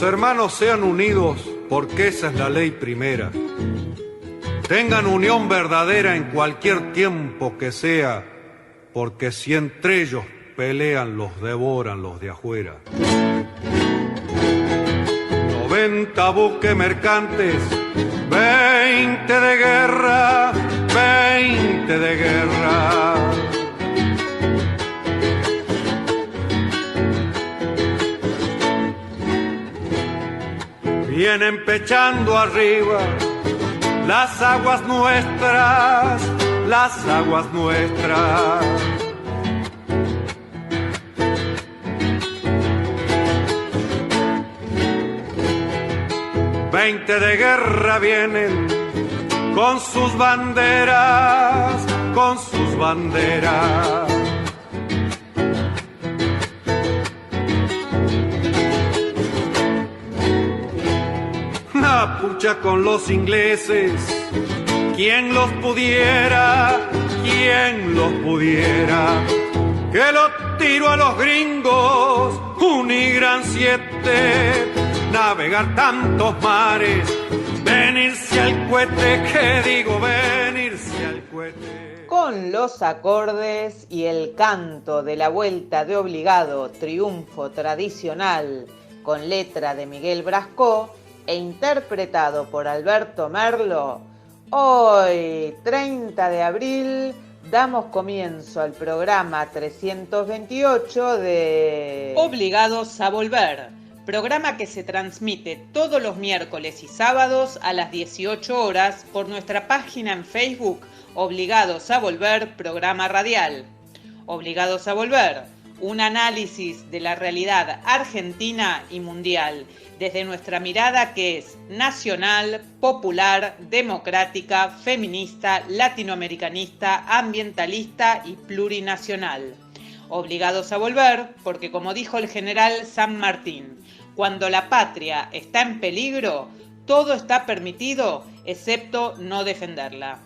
hermanos sean unidos, porque esa es la ley primera. Tengan unión verdadera en cualquier tiempo que sea, porque si entre ellos pelean, los devoran los de afuera. 90 buques mercantes, 20 de guerra, 20 de guerra. Vienen pechando arriba las aguas nuestras, las aguas nuestras. Veinte de guerra vienen con sus banderas, con sus banderas. La pucha con los ingleses, ¿quién los pudiera? ¿Quién los pudiera? Que lo tiro a los gringos, un y gran 7, navegar tantos mares, venirse al cohete, que digo venirse al cohete. Con los acordes y el canto de la vuelta de obligado, triunfo tradicional, con letra de Miguel Brascó e interpretado por Alberto Merlo, hoy, 30 de abril, damos comienzo al programa 328 de Obligados a Volver, programa que se transmite todos los miércoles y sábados a las 18 horas por nuestra página en Facebook, Obligados a Volver, programa radial. Obligados a Volver, un análisis de la realidad argentina y mundial, desde nuestra mirada que es nacional, popular, democrática, feminista, latinoamericanista, ambientalista y plurinacional. Obligados a volver, porque como dijo el general San Martín, cuando la patria está en peligro, todo está permitido excepto no defenderla.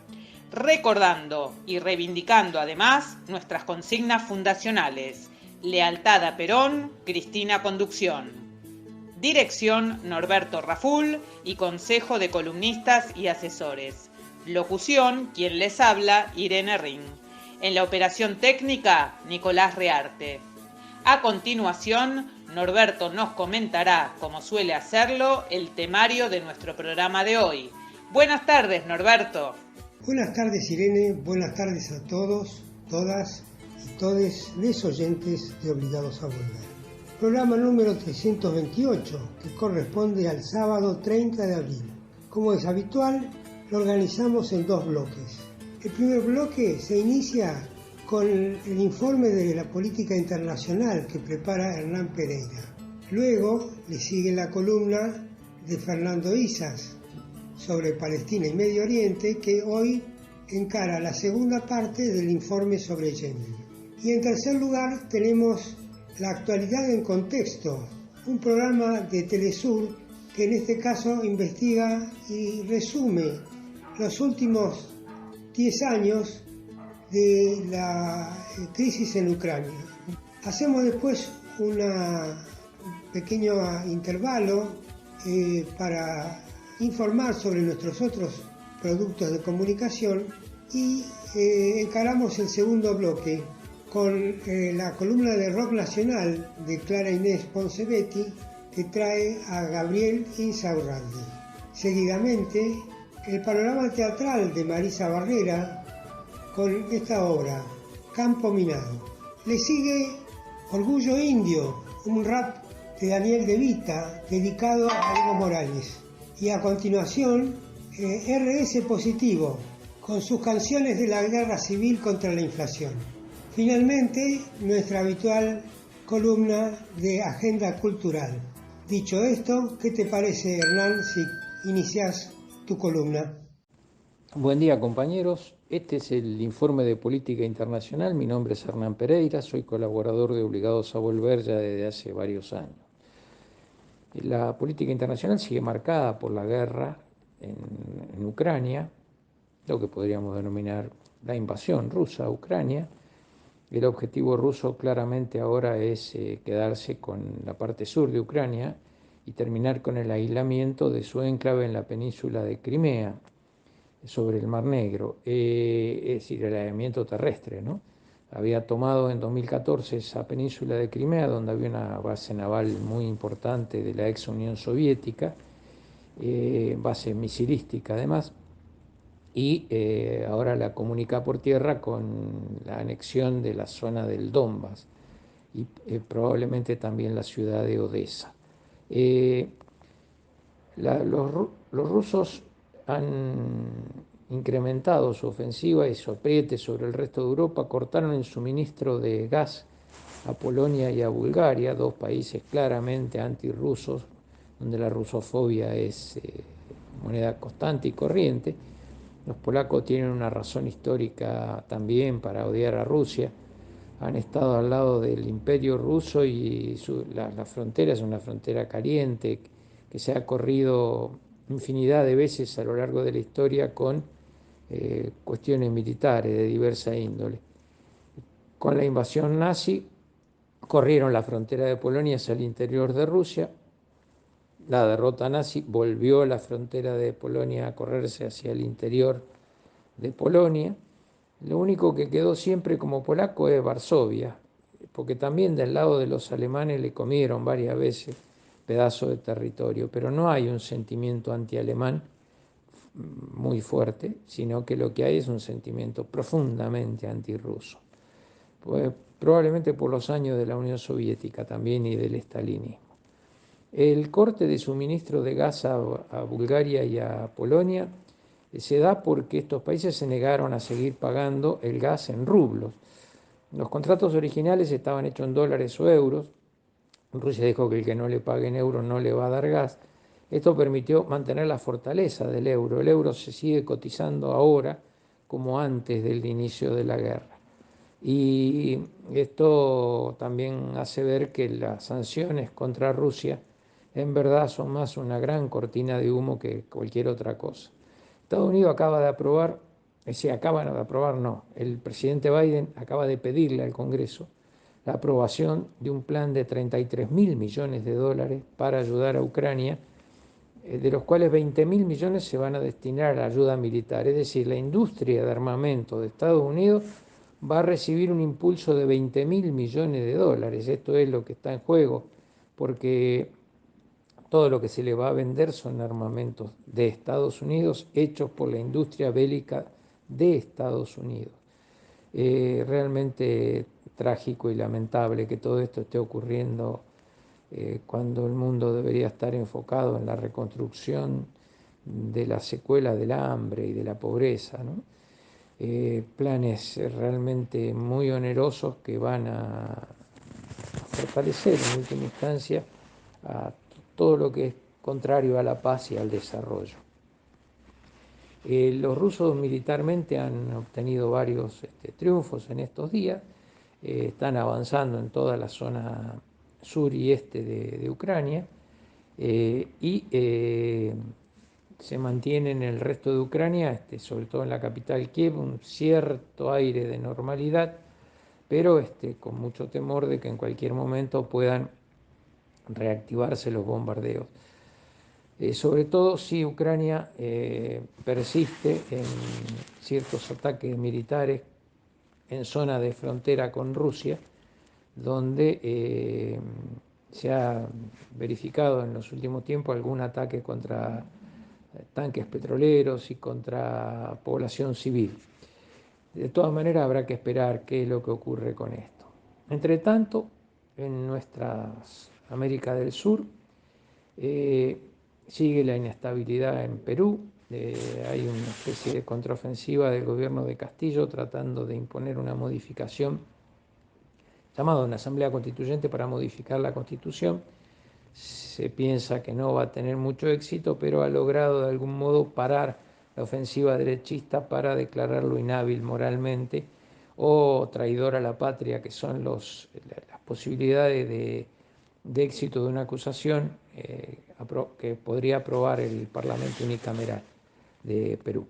Recordando y reivindicando además nuestras consignas fundacionales: lealtad a Perón, Cristina Conducción. Dirección Norberto Raful y Consejo de Columnistas y Asesores. Locución, quien les habla, Irene Ring. En la operación técnica, Nicolás Rearte. A continuación, Norberto nos comentará, como suele hacerlo, el temario de nuestro programa de hoy. Buenas tardes, Norberto. Buenas tardes, Irene. Buenas tardes a todos, todas y todes les oyentes de Obligados a Volver. Programa número 328, que corresponde al sábado 30 de abril. Como es habitual, lo organizamos en dos bloques. El primer bloque se inicia con el informe de la política internacional que prepara Hernán Pereira. Luego le sigue la columna de Fernando Isas sobre Palestina y Medio Oriente, que hoy encara la segunda parte del informe sobre Yemen. Y en tercer lugar tenemos La actualidad en contexto, un programa de Telesur que en este caso investiga y resume los últimos 10 años de la crisis en Ucrania. Hacemos después un pequeño intervalo para informar sobre nuestros otros productos de comunicación y encaramos el segundo bloque con la columna de rock nacional de Clara Inés Poncebetti, que trae a Gabriel Insaurralde. Seguidamente, el panorama teatral de Marisa Barrera con esta obra, Campo Minado. Le sigue Orgullo Indio, un rap de Daniel De Vita dedicado a Evo Morales. Y a continuación, RS Positivo, con sus canciones de la guerra civil contra la inflación. Finalmente, nuestra habitual columna de agenda cultural. Dicho esto, ¿qué te parece, Hernán, si inicias tu columna? Buen día, compañeros. Este es el informe de política internacional. Mi nombre es Hernán Pereira, soy colaborador de Obligados a Volver ya desde hace varios años. La política internacional sigue marcada por la guerra en Ucrania, lo que podríamos denominar la invasión rusa a Ucrania. El objetivo ruso claramente ahora es quedarse con la parte sur de Ucrania y terminar con el aislamiento de su enclave en la península de Crimea, sobre el Mar Negro, es decir, el aislamiento terrestre, ¿no? Había tomado en 2014 esa península de Crimea, donde había una base naval muy importante de la ex Unión Soviética, base misilística además, y ahora la comunica por tierra con la anexión de la zona del Donbass y probablemente también la ciudad de Odessa. Los rusos han incrementado su ofensiva y su apriete sobre el resto de Europa, cortaron el suministro de gas a Polonia y a Bulgaria, dos países claramente antirrusos, donde la rusofobia es moneda constante y corriente. Los polacos tienen una razón histórica también para odiar a Rusia. Han estado al lado del imperio ruso y la frontera es una frontera caliente que se ha corrido infinidad de veces a lo largo de la historia con cuestiones militares de diversa índole. Con la invasión nazi corrieron la frontera de Polonia hacia el interior de Rusia. La derrota nazi volvió la frontera de Polonia a correrse hacia el interior de Polonia. Lo único que quedó siempre como polaco es Varsovia, porque también del lado de los alemanes le comieron varias veces pedazos de territorio, pero no hay un sentimiento anti-alemán muy fuerte, sino que lo que hay es un sentimiento profundamente antirruso. Pues, probablemente por los años de la Unión Soviética también y del estalinismo. El corte de suministro de gas a Bulgaria y a Polonia se da porque estos países se negaron a seguir pagando el gas en rublos. Los contratos originales estaban hechos en dólares o euros. Rusia dijo que el que no le pague en euros no le va a dar gas. Esto permitió mantener la fortaleza del euro. El euro se sigue cotizando ahora como antes del inicio de la guerra. Y esto también hace ver que las sanciones contra Rusia en verdad son más una gran cortina de humo que cualquier otra cosa. Estados Unidos acaba de aprobar, el presidente Biden acaba de pedirle al Congreso la aprobación de un plan de 33.000 millones de dólares para ayudar a Ucrania, de los cuales 20.000 millones se van a destinar a la ayuda militar. Es decir, la industria de armamento de Estados Unidos va a recibir un impulso de 20.000 millones de dólares. Esto es lo que está en juego, porque todo lo que se le va a vender son armamentos de Estados Unidos hechos por la industria bélica de Estados Unidos. Realmente trágico y lamentable que todo esto esté ocurriendo cuando el mundo debería estar enfocado en la reconstrucción de las secuelas del hambre y de la pobreza, ¿no? Planes realmente muy onerosos que van a fortalecer en última instancia a todo lo que es contrario a la paz y al desarrollo. Los rusos militarmente han obtenido varios triunfos en estos días, están avanzando en toda la zona sur y este de Ucrania y se mantiene en el resto de Ucrania, sobre todo en la capital Kiev, un cierto aire de normalidad, pero con mucho temor de que en cualquier momento puedan reactivarse los bombardeos. Sobre todo si Ucrania persiste en ciertos ataques militares en zona de frontera con Rusia, donde se ha verificado en los últimos tiempos algún ataque contra tanques petroleros y contra población civil. De todas maneras habrá que esperar qué es lo que ocurre con esto. Entre tanto, en nuestra América del Sur sigue la inestabilidad en Perú. Hay una especie de contraofensiva del gobierno de Castillo tratando de imponer una modificación llamada una asamblea constituyente para modificar la constitución. Se piensa que no va a tener mucho éxito, pero ha logrado de algún modo parar la ofensiva derechista para declararlo inhábil moralmente o traidor a la patria, que son las posibilidades de éxito de una acusación que podría aprobar el Parlamento unicameral de Perú.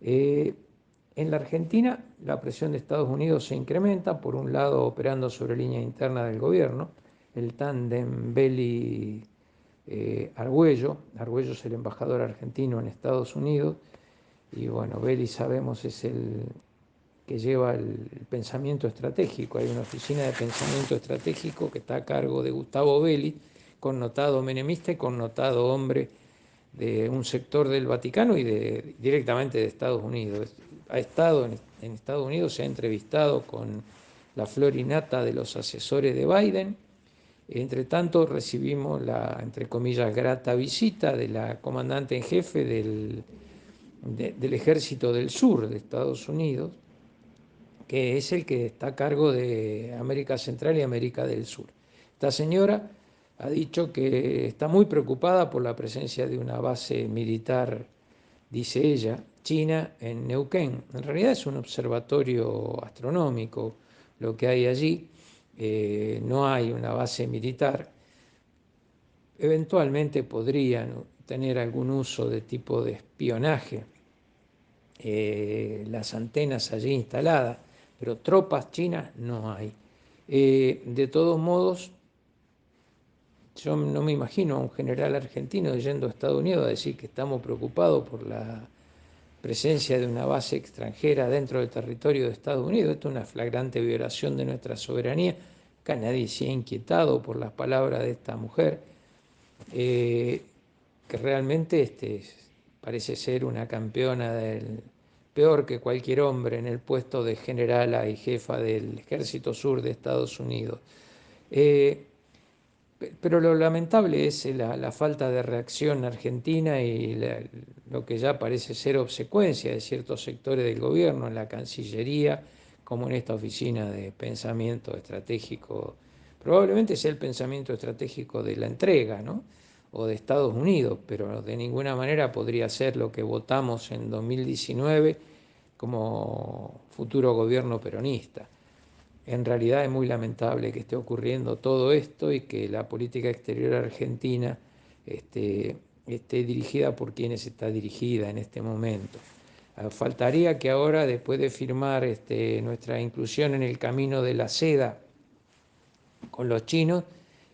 En la Argentina, la presión de Estados Unidos se incrementa, por un lado operando sobre línea interna del gobierno, el tándem Belli Argüello. Argüello es el embajador argentino en Estados Unidos, y bueno, Belli sabemos es el que lleva el pensamiento estratégico. Hay una oficina de pensamiento estratégico que está a cargo de Gustavo Belli, connotado menemista y connotado hombre de un sector del Vaticano y directamente de Estados Unidos. Ha estado en Estados Unidos, se ha entrevistado con la flor y nata de los asesores de Biden. Entre tanto, recibimos la, entre comillas, grata visita de la comandante en jefe del Ejército del Sur de Estados Unidos, que es el que está a cargo de América Central y América del Sur. Esta señora ha dicho que está muy preocupada por la presencia de una base militar, dice ella, china en Neuquén. En realidad es un observatorio astronómico lo que hay allí, no hay una base militar. Eventualmente podrían tener algún uso de tipo de espionaje, las antenas allí instaladas, pero tropas chinas no hay. De todos modos, yo no me imagino a un general argentino yendo a Estados Unidos a decir que estamos preocupados por la presencia de una base extranjera dentro del territorio de Estados Unidos. Esto es una flagrante violación de nuestra soberanía. Acá nadie se ha inquietado por las palabras de esta mujer, que realmente parece ser una campeona del peor que cualquier hombre en el puesto de generala y jefa del Ejército Sur de Estados Unidos. Pero lo lamentable es la falta de reacción argentina y lo que ya parece ser obsecuencia de ciertos sectores del gobierno, en la Cancillería, como en esta oficina de pensamiento estratégico. Probablemente sea el pensamiento estratégico de la entrega, ¿no?, o de Estados Unidos, pero de ninguna manera podría ser lo que votamos en 2019 como futuro gobierno peronista. En realidad es muy lamentable que esté ocurriendo todo esto y que la política exterior argentina esté dirigida por quienes está dirigida en este momento. Faltaría que ahora, después de firmar nuestra inclusión en el camino de la seda con los chinos,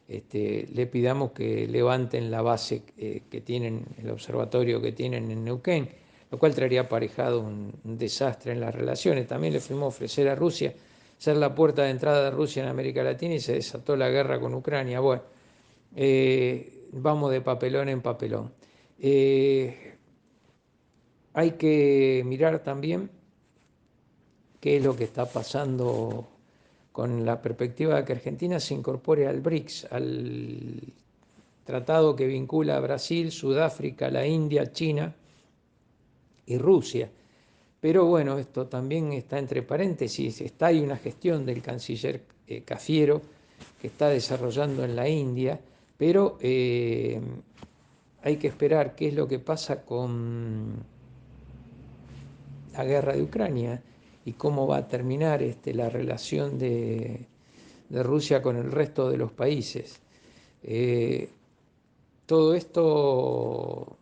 le pidamos que levanten la base que tienen, el observatorio que tienen en Neuquén, lo cual traería aparejado un desastre en las relaciones. También le fuimos a ofrecer a Rusia ser la puerta de entrada de Rusia en América Latina y se desató la guerra con Ucrania. Bueno, vamos de papelón en papelón. Hay que mirar también qué es lo que está pasando con la perspectiva de que Argentina se incorpore al BRICS, al tratado que vincula a Brasil, Sudáfrica, la India, China y Rusia. Pero bueno, esto también está entre paréntesis. Hay una gestión del canciller Cafiero que está desarrollando en la India, pero hay que esperar qué es lo que pasa con la guerra de Ucrania y cómo va a terminar la relación de Rusia con el resto de los países. Todo esto,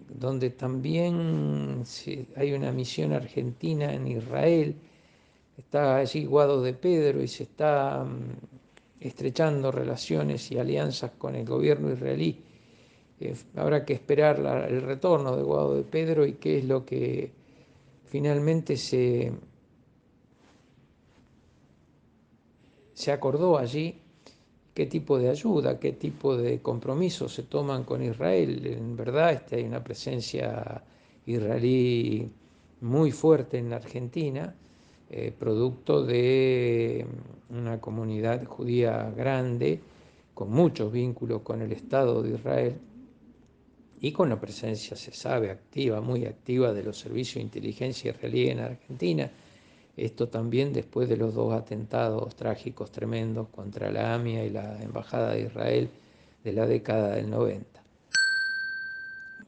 donde también hay una misión argentina en Israel, está allí Guado de Pedro y se está estrechando relaciones y alianzas con el gobierno israelí. Habrá que esperar el retorno de Guado de Pedro y qué es lo que finalmente se acordó allí, qué tipo de ayuda, qué tipo de compromisos se toman con Israel. En verdad hay una presencia israelí muy fuerte en la Argentina, producto de una comunidad judía grande, con muchos vínculos con el Estado de Israel y con la presencia, se sabe, activa, muy activa de los servicios de inteligencia israelí en Argentina. Esto también después de los dos atentados trágicos, tremendos, contra la AMIA y la Embajada de Israel de la década del 90.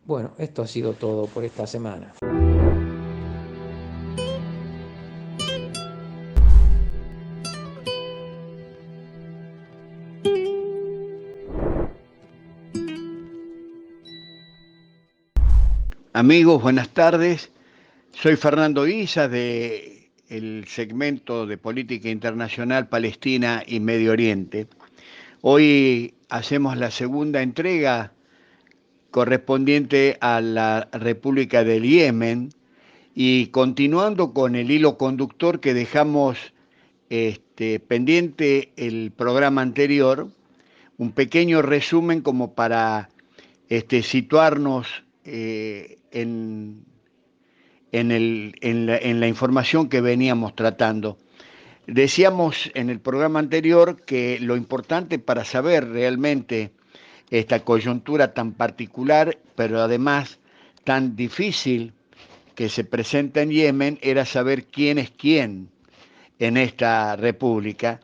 Bueno, esto ha sido todo por esta semana. Amigos, buenas tardes. Soy Fernando Isa del segmento de Política Internacional, Palestina y Medio Oriente. Hoy hacemos la segunda entrega correspondiente a la República del Yemen y continuando con el hilo conductor que dejamos pendiente el programa anterior, un pequeño resumen como para situarnos en la información que veníamos tratando. Decíamos en el programa anterior que lo importante para saber realmente esta coyuntura tan particular, pero además tan difícil que se presenta en Yemen, era saber quién es quién en esta república.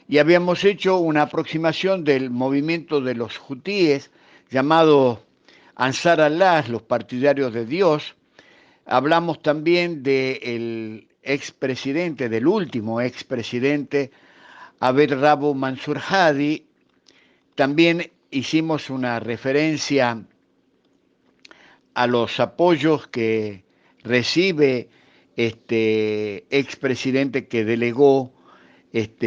Y habíamos hecho una aproximación del movimiento de los hutíes, llamado Ansar Allah, los partidarios de Dios. Hablamos también del expresidente, del último expresidente, Abed Rabo Mansur Hadi. También hicimos una referencia a los apoyos que recibe este expresidente que delegó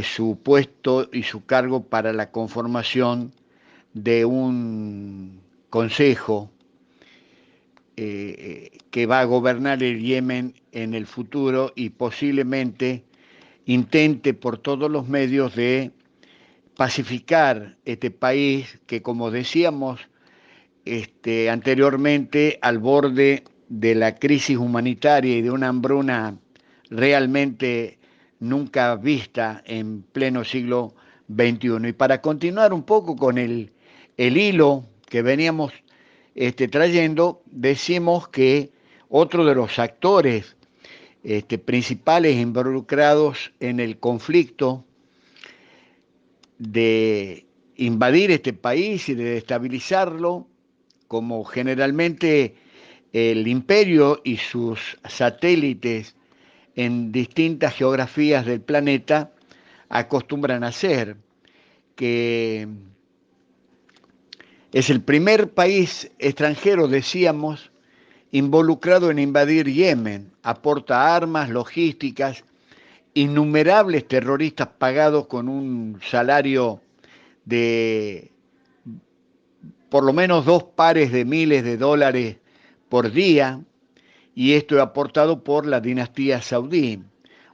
su puesto y su cargo para la conformación de un consejo que va a gobernar el Yemen en el futuro y posiblemente intente por todos los medios de pacificar este país que, como decíamos anteriormente, al borde de la crisis humanitaria y de una hambruna realmente nunca vista en pleno siglo XXI. Y para continuar un poco con el hilo que veníamos trayendo, decimos que otro de los actores principales involucrados en el conflicto de invadir este país y de destabilizarlo, como generalmente el imperio y sus satélites en distintas geografías del planeta acostumbran a hacer, que es el primer país extranjero, decíamos, involucrado en invadir Yemen, aporta armas, logísticas, innumerables terroristas pagados con un salario de por lo menos 2 pares de miles de dólares por día, y esto es aportado por la dinastía saudí,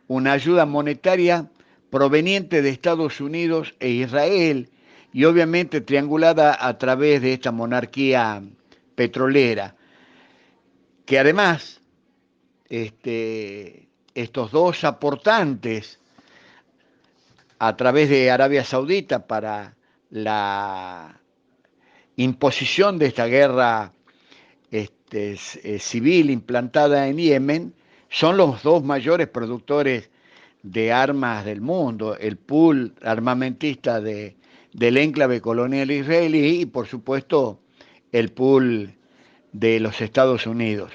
una ayuda monetaria proveniente de Estados Unidos e Israel, y obviamente triangulada a través de esta monarquía petrolera, que además estos dos aportantes a través de Arabia Saudita para la imposición de esta guerra civil implantada en Yemen, son los dos mayores productores de armas del mundo, el pool armamentista del enclave colonial israelí y por supuesto el pool de los Estados Unidos.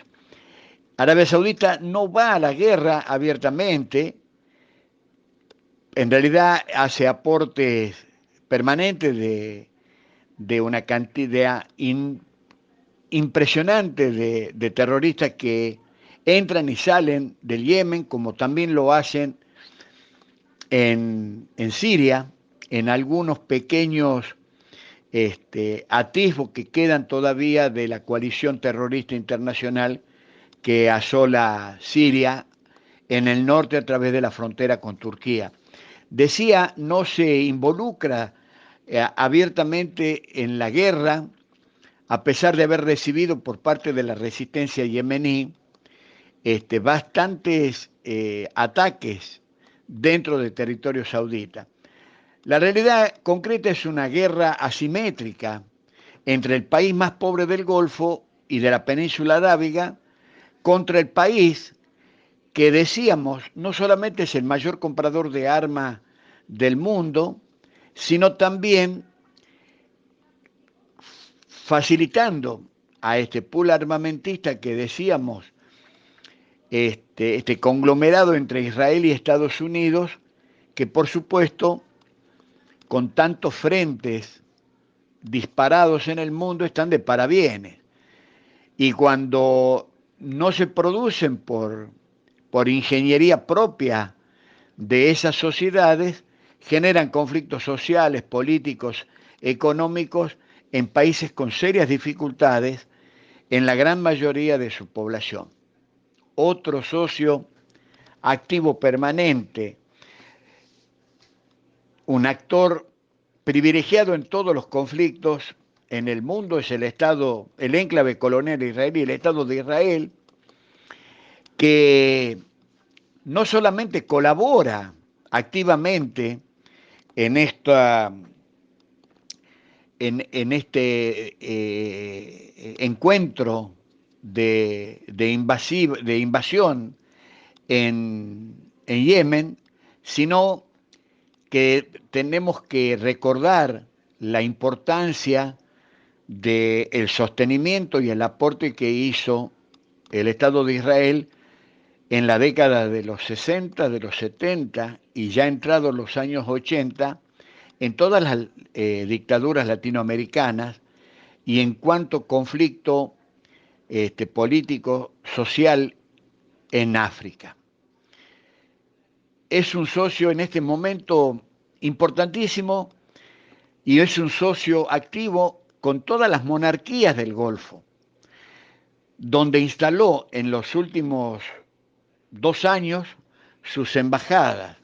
Arabia Saudita no va a la guerra abiertamente, en realidad hace aportes permanentes de una cantidad impresionante de terroristas que entran y salen del Yemen, como también lo hacen en Siria, en algunos pequeños atisbos que quedan todavía de la coalición terrorista internacional que asola Siria en el norte a través de la frontera con Turquía. Decía, no se involucra abiertamente en la guerra, a pesar de haber recibido por parte de la resistencia yemení bastantes ataques dentro del territorio saudita. La realidad concreta es una guerra asimétrica entre el país más pobre del Golfo y de la península arábiga contra el país que, decíamos, no solamente es el mayor comprador de armas del mundo, sino también facilitando a este pool armamentista que decíamos, este conglomerado entre Israel y Estados Unidos, que por supuesto, con tantos frentes disparados en el mundo, están de parabienes. Y cuando no se producen por ingeniería propia de esas sociedades, generan conflictos sociales, políticos, económicos en países con serias dificultades en la gran mayoría de su población. Otro socio activo permanente, un actor privilegiado en todos los conflictos en el mundo es el enclave colonial israelí, el Estado de Israel, que no solamente colabora activamente en este encuentro de invasión en Yemen, sino que tenemos que recordar la importancia del sostenimiento y el aporte que hizo el Estado de Israel en la década de los 60, de los 70 y ya entrados los años 80, en todas las dictaduras latinoamericanas y en cuanto conflicto político, social en África. Es un socio en este momento importantísimo y es un socio activo con todas las monarquías del Golfo, donde instaló en los últimos 2 años sus embajadas,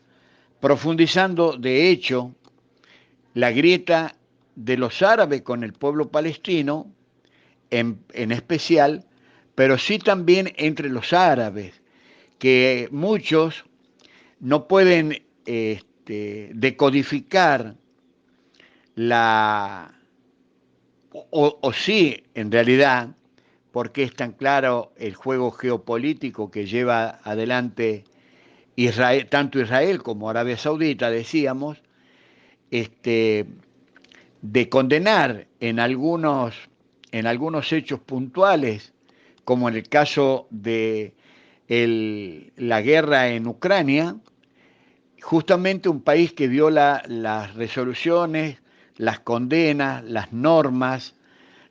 profundizando de hecho la grieta de los árabes con el pueblo palestino, en especial, pero sí también entre los árabes, que muchos no pueden decodificar o sí, en realidad, porque es tan claro el juego geopolítico que lleva adelante Israel, tanto Israel como Arabia Saudita, decíamos, de condenar en algunos hechos puntuales, como en el caso de la guerra en Ucrania, justamente un país que viola las resoluciones, las condenas, las normas,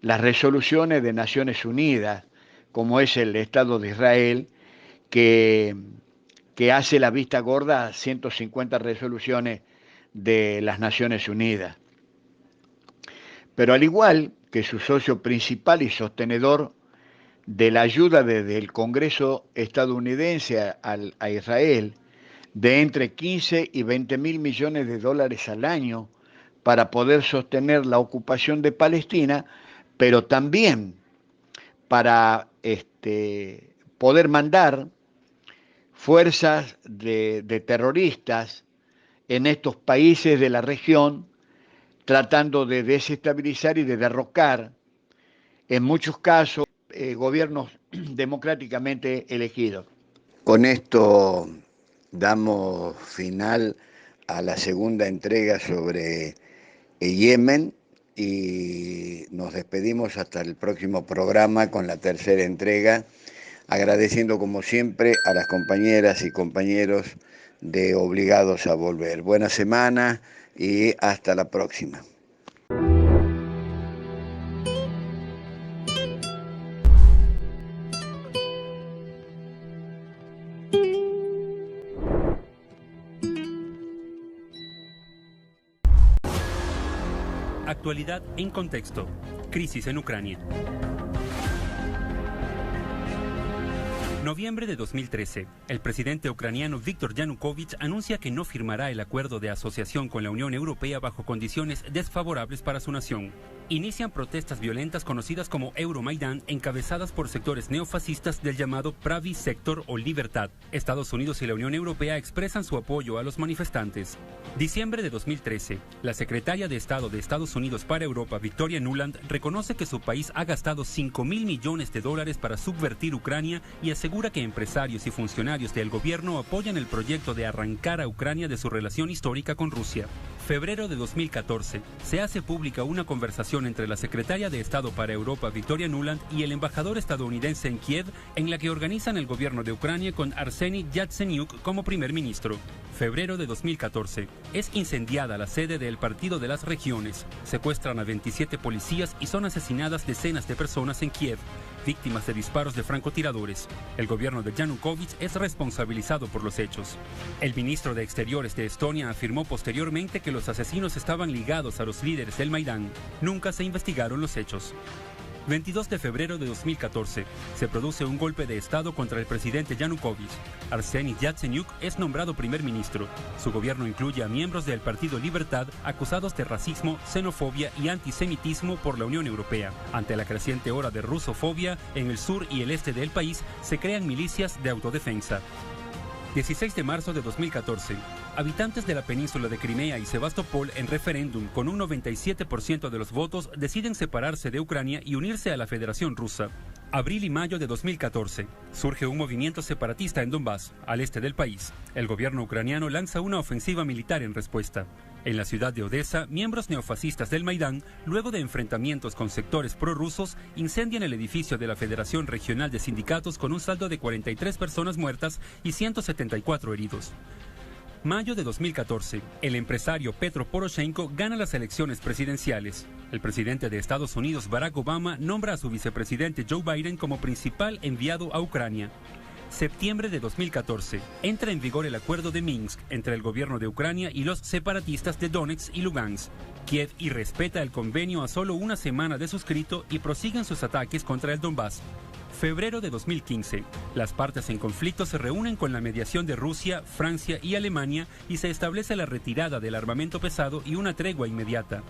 las resoluciones de Naciones Unidas, como es el Estado de Israel, que hace la vista gorda a 150 resoluciones de las Naciones Unidas. Pero al igual que su socio principal y sostenedor de la ayuda desde el Congreso estadounidense a Israel, de entre 15 y 20 mil millones de dólares al año para poder sostener la ocupación de Palestina, pero también para poder mandar fuerzas de terroristas en estos países de la región, tratando de desestabilizar y de derrocar, en muchos casos, gobiernos democráticamente elegidos. Con esto damos final a la segunda entrega sobre Yemen y nos despedimos hasta el próximo programa con la tercera entrega, agradeciendo como siempre a las compañeras y compañeros de Obligados a Volver. Buena semana y hasta la próxima. Actualidad en contexto. Crisis en Ucrania. Noviembre de 2013. El presidente ucraniano Viktor Yanukovych anuncia que no firmará el acuerdo de asociación con la Unión Europea bajo condiciones desfavorables para su nación. Inician protestas violentas conocidas como Euromaidán, encabezadas por sectores neofascistas del llamado Pravi Sector o Libertad. Estados Unidos y la Unión Europea expresan su apoyo a los manifestantes. Diciembre de 2013. La secretaria de Estado de Estados Unidos para Europa, Victoria Nuland, reconoce que su país ha gastado $5.000 millones para subvertir Ucrania y asegura que empresarios y funcionarios del gobierno apoyan el proyecto de arrancar a Ucrania de su relación histórica con Rusia. Febrero de 2014. Se hace pública una conversación entre la secretaria de Estado para Europa, Victoria Nuland, y el embajador estadounidense en Kiev, en la que organizan el gobierno de Ucrania con Arseniy Yatsenyuk como primer ministro. Febrero de 2014. Es incendiada la sede del Partido de las Regiones. Secuestran a 27 policías y son asesinadas decenas de personas en Kiev, víctimas de disparos de francotiradores. El gobierno de Yanukovych es responsabilizado por los hechos. El ministro de Exteriores de Estonia afirmó posteriormente que los asesinos estaban ligados a los líderes del Maidán. Nunca se investigaron los hechos. 22 de febrero de 2014. Se produce un golpe de Estado contra el presidente Yanukovych. Arseniy Yatsenyuk es nombrado primer ministro. Su gobierno incluye a miembros del Partido Libertad acusados de racismo, xenofobia y antisemitismo por la Unión Europea. Ante la creciente ola de rusofobia, en el sur y el este del país se crean milicias de autodefensa. 16 de marzo de 2014. Habitantes de la península de Crimea y Sebastopol en referéndum con un 97% de los votos deciden separarse de Ucrania y unirse a la Federación Rusa. Abril y mayo de 2014. Surge un movimiento separatista en Donbass, al este del país. El gobierno ucraniano lanza una ofensiva militar en respuesta. En la ciudad de Odessa, miembros neofascistas del Maidán, luego de enfrentamientos con sectores prorrusos, incendian el edificio de la Federación Regional de Sindicatos con un saldo de 43 personas muertas y 174 heridos. Mayo de 2014. El empresario Petro Poroshenko gana las elecciones presidenciales. El presidente de Estados Unidos, Barack Obama, nombra a su vicepresidente Joe Biden como principal enviado a Ucrania. Septiembre de 2014. Entra en vigor el acuerdo de Minsk entre el gobierno de Ucrania y los separatistas de Donetsk y Lugansk. Kiev irrespeta el convenio a solo una semana de suscrito y prosiguen sus ataques contra el Donbass. Febrero de 2015. Las partes en conflicto se reúnen con la mediación de Rusia, Francia y Alemania y se establece la retirada del armamento pesado y una tregua inmediata.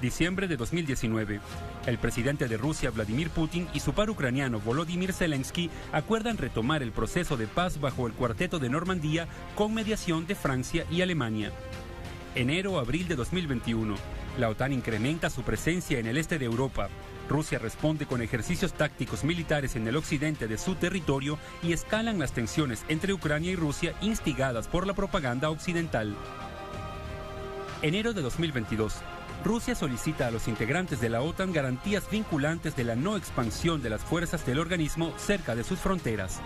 Diciembre de 2019. El presidente de Rusia, Vladimir Putin, y su par ucraniano, Volodymyr Zelensky, acuerdan retomar el proceso de paz bajo el Cuarteto de Normandía con mediación de Francia y Alemania. Enero-abril de 2021. La OTAN incrementa su presencia en el este de Europa. Rusia responde con ejercicios tácticos militares en el occidente de su territorio y escalan las tensiones entre Ucrania y Rusia instigadas por la propaganda occidental. Enero de 2022. Rusia solicita a los integrantes de la OTAN garantías vinculantes de la no expansión de las fuerzas del organismo cerca de sus fronteras.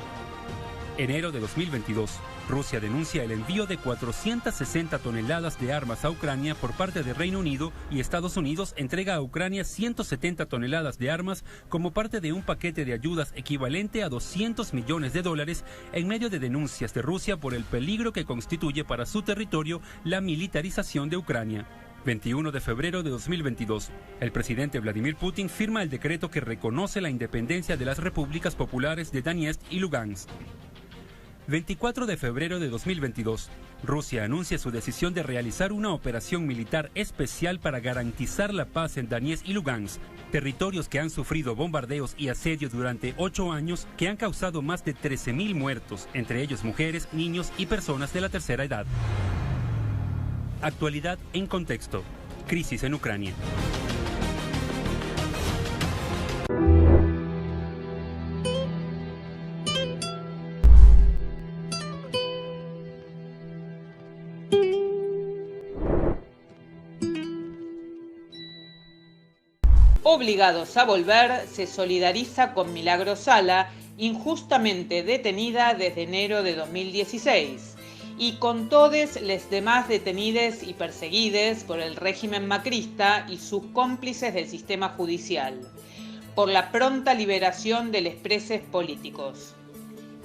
Enero de 2022. Rusia denuncia el envío de 460 toneladas de armas a Ucrania por parte de Reino Unido y Estados Unidos entrega a Ucrania 170 toneladas de armas como parte de un paquete de ayudas equivalente a $200 millones en medio de denuncias de Rusia por el peligro que constituye para su territorio la militarización de Ucrania. 21 de febrero de 2022. El presidente Vladimir Putin firma el decreto que reconoce la independencia de las repúblicas populares de Donetsk y Lugansk. 24 de febrero de 2022. Rusia anuncia su decisión de realizar una operación militar especial para garantizar la paz en Donetsk y Lugansk, territorios que han sufrido bombardeos y asedio durante 8 años que han causado más de 13.000 muertos, entre ellos mujeres, niños y personas de la tercera edad. Actualidad en contexto. Crisis en Ucrania. Obligados a volver se solidariza con Milagros Sala, injustamente detenida desde enero de 2016, y con todos los demás detenidos y perseguidos por el régimen macrista y sus cómplices del sistema judicial, por la pronta liberación de los presos políticos.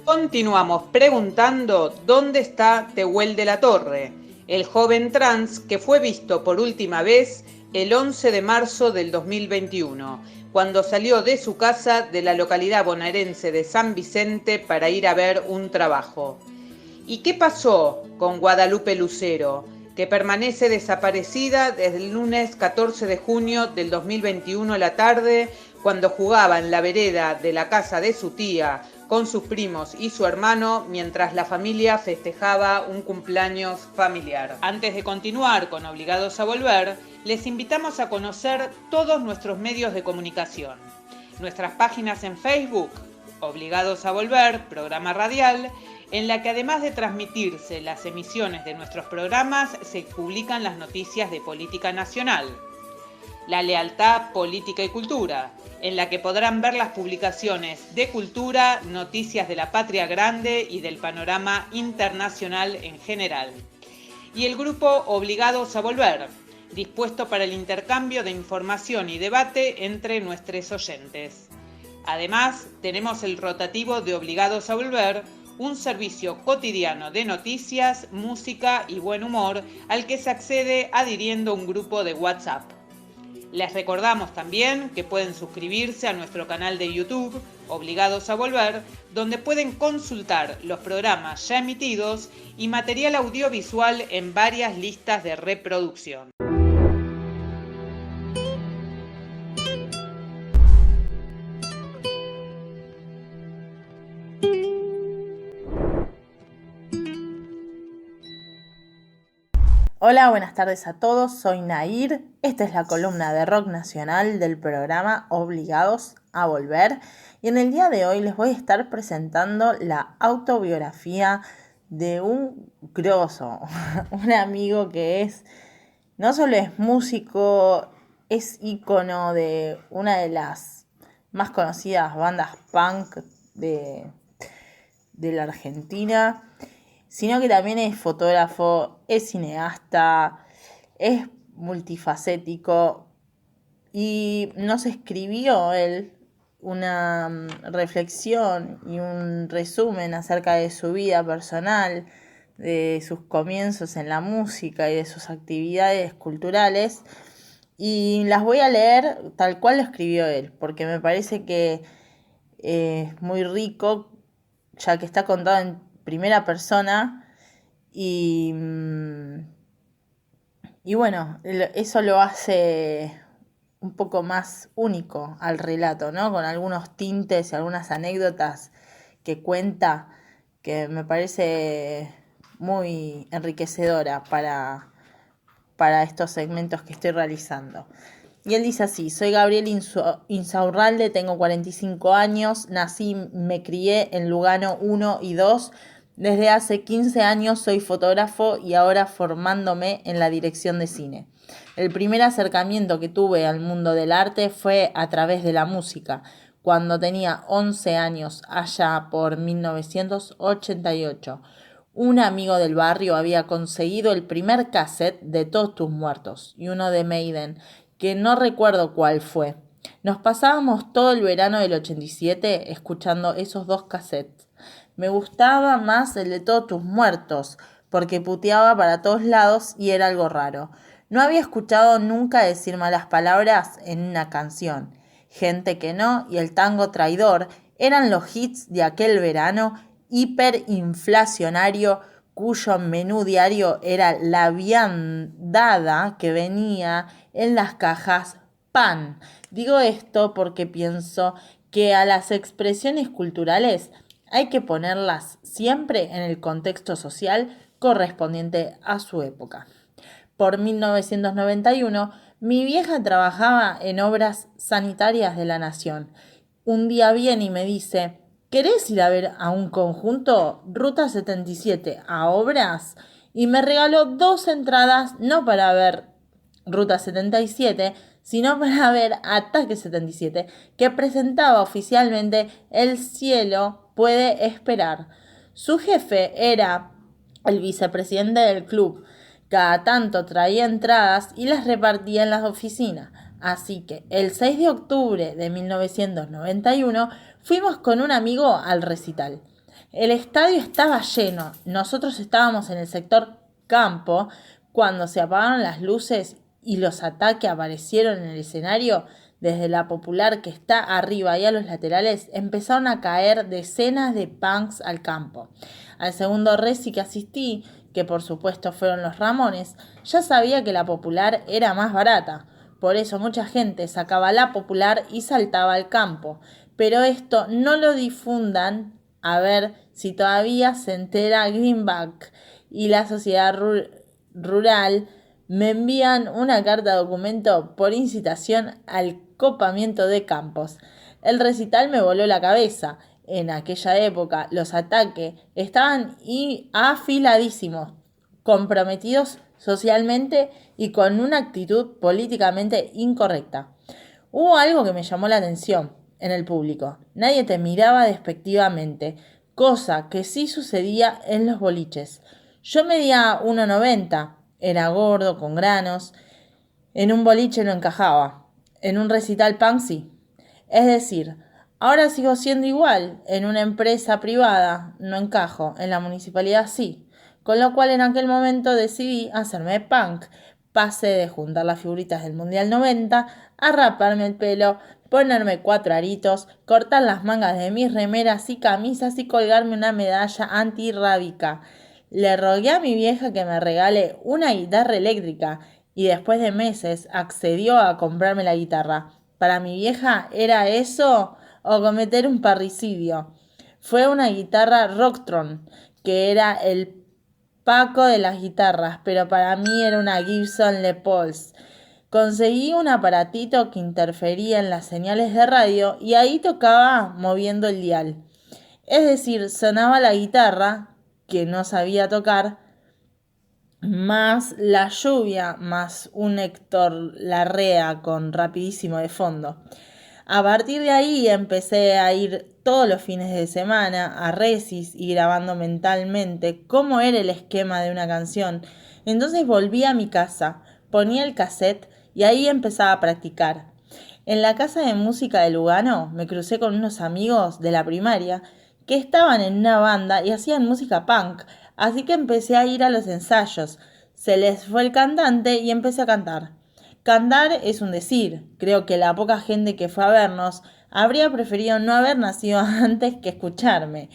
Continuamos preguntando dónde está Tehuel de la Torre, el joven trans que fue visto por última vez el 11 de marzo del 2021, cuando salió de su casa de la localidad bonaerense de San Vicente para ir a ver un trabajo. ¿Y qué pasó con Guadalupe Lucero, que permanece desaparecida desde el lunes 14 de junio del 2021 a la tarde, cuando jugaba en la vereda de la casa de su tía con sus primos y su hermano mientras la familia festejaba un cumpleaños familiar? Antes de continuar con Obligados a Volver, les invitamos a conocer todos nuestros medios de comunicación. Nuestras páginas en Facebook, Obligados a Volver, programa radial, en la que además de transmitirse las emisiones de nuestros programas, se publican las noticias de política nacional. La Lealtad, Política y Cultura, en la que podrán ver las publicaciones de cultura, noticias de la patria grande y del panorama internacional en general. Y el grupo Obligados a Volver, dispuesto para el intercambio de información y debate entre nuestros oyentes. Además, tenemos el rotativo de Obligados a Volver, un servicio cotidiano de noticias, música y buen humor al que se accede adhiriendo a un grupo de WhatsApp. Les recordamos también que pueden suscribirse a nuestro canal de YouTube, Obligados a Volver, donde pueden consultar los programas ya emitidos y material audiovisual en varias listas de reproducción. Hola, buenas tardes a todos, soy Nair. Esta es la columna de rock nacional del programa Obligados a Volver y en el día de hoy les voy a estar presentando la autobiografía de un grosso, un amigo que no solo es músico, es ícono de una de las más conocidas bandas punk de la Argentina, sino que también es fotógrafo, es cineasta, es multifacético y nos escribió él una reflexión y un resumen acerca de su vida personal, de sus comienzos en la música y de sus actividades culturales, y las voy a leer tal cual lo escribió él, porque me parece que es muy rico, ya que está contado en primera persona y bueno, eso lo hace un poco más único al relato, ¿no? Con algunos tintes y algunas anécdotas que cuenta que me parece muy enriquecedora para estos segmentos que estoy realizando. Y él dice así: soy Gabriel Insaurralde, tengo 45 años, nací, me crié en Lugano 1 y 2. Desde hace 15 años soy fotógrafo y ahora formándome en la dirección de cine. El primer acercamiento que tuve al mundo del arte fue a través de la música, cuando tenía 11 años, allá por 1988. Un amigo del barrio había conseguido el primer cassette de Todos tus muertos y uno de Maiden, que no recuerdo cuál fue. Nos pasábamos todo el verano del 87 escuchando esos dos cassettes. Me gustaba más el de Todos tus muertos, porque puteaba para todos lados y era algo raro. No había escuchado nunca decir malas palabras en una canción. Gente que no y el tango traidor eran los hits de aquel verano hiperinflacionario, cuyo menú diario era la viandada que venía en las cajas pan. Digo esto porque pienso que a las expresiones culturales hay que ponerlas siempre en el contexto social correspondiente a su época. Por 1991, mi vieja trabajaba en obras sanitarias de la Nación. Un día viene y me dice: ¿querés ir a ver a un conjunto? Ruta 77 a obras. Y me regaló 2 entradas, no para ver Ruta 77, sino para ver Ataque 77, que presentaba oficialmente El cielo puede esperar. Su jefe era el vicepresidente del club. Cada tanto traía entradas y las repartía en las oficinas. Así que el 6 de octubre de 1991 fuimos con un amigo al recital. El estadio estaba lleno. Nosotros estábamos en el sector campo. Cuando se apagaron las luces y los Ataques aparecieron en el escenario, desde la Popular que está arriba y a los laterales, empezaron a caer decenas de punks al campo. Al segundo reci que asistí, que por supuesto fueron los Ramones, ya sabía que la Popular era más barata. Por eso mucha gente sacaba la Popular y saltaba al campo. Pero esto no lo difundan, a ver si todavía se entera Greenback y la sociedad rural. Me envían una carta documento por incitación al copamiento de campos. El recital me voló la cabeza. en aquella época, los ataques estaban afiladísimos, comprometidos socialmente y con una actitud políticamente incorrecta. Hubo algo que me llamó la atención en el público. Nadie te miraba despectivamente, cosa que sí sucedía en los boliches. Yo medía 1,90, era gordo, con granos. En un boliche no encajaba. En un recital punk sí. Es decir, ahora sigo siendo igual. En una empresa privada no encajo. En la municipalidad sí. Con lo cual en aquel momento decidí hacerme punk. Pasé de juntar las figuritas del Mundial 90 a raparme el pelo, ponerme 4 aritos, cortar las mangas de mis remeras y camisas y colgarme una medalla antirrábica. Le rogué a mi vieja que me regale una guitarra eléctrica y después de meses accedió a comprarme la guitarra. Para mi vieja era eso o cometer un parricidio. Fue una guitarra Rocktron, que era el Paco de las guitarras, pero para mí era una Gibson Les Pauls. Conseguí un aparatito que interfería en las señales de radio y ahí tocaba moviendo el dial. Es decir, sonaba la guitarra, que no sabía tocar, más la lluvia, más un Héctor Larrea con Rapidísimo de fondo. A partir de ahí empecé a ir todos los fines de semana a recis y grabando mentalmente cómo era el esquema de una canción. Entonces volví a mi casa, ponía el cassette y ahí empezaba a practicar. En la casa de música de Lugano me crucé con unos amigos de la primaria que estaban en una banda y hacían música punk, así que empecé a ir a los ensayos. Se les fue el cantante y empecé a cantar. Cantar es un decir. Creo que la poca gente que fue a vernos habría preferido no haber nacido antes que escucharme.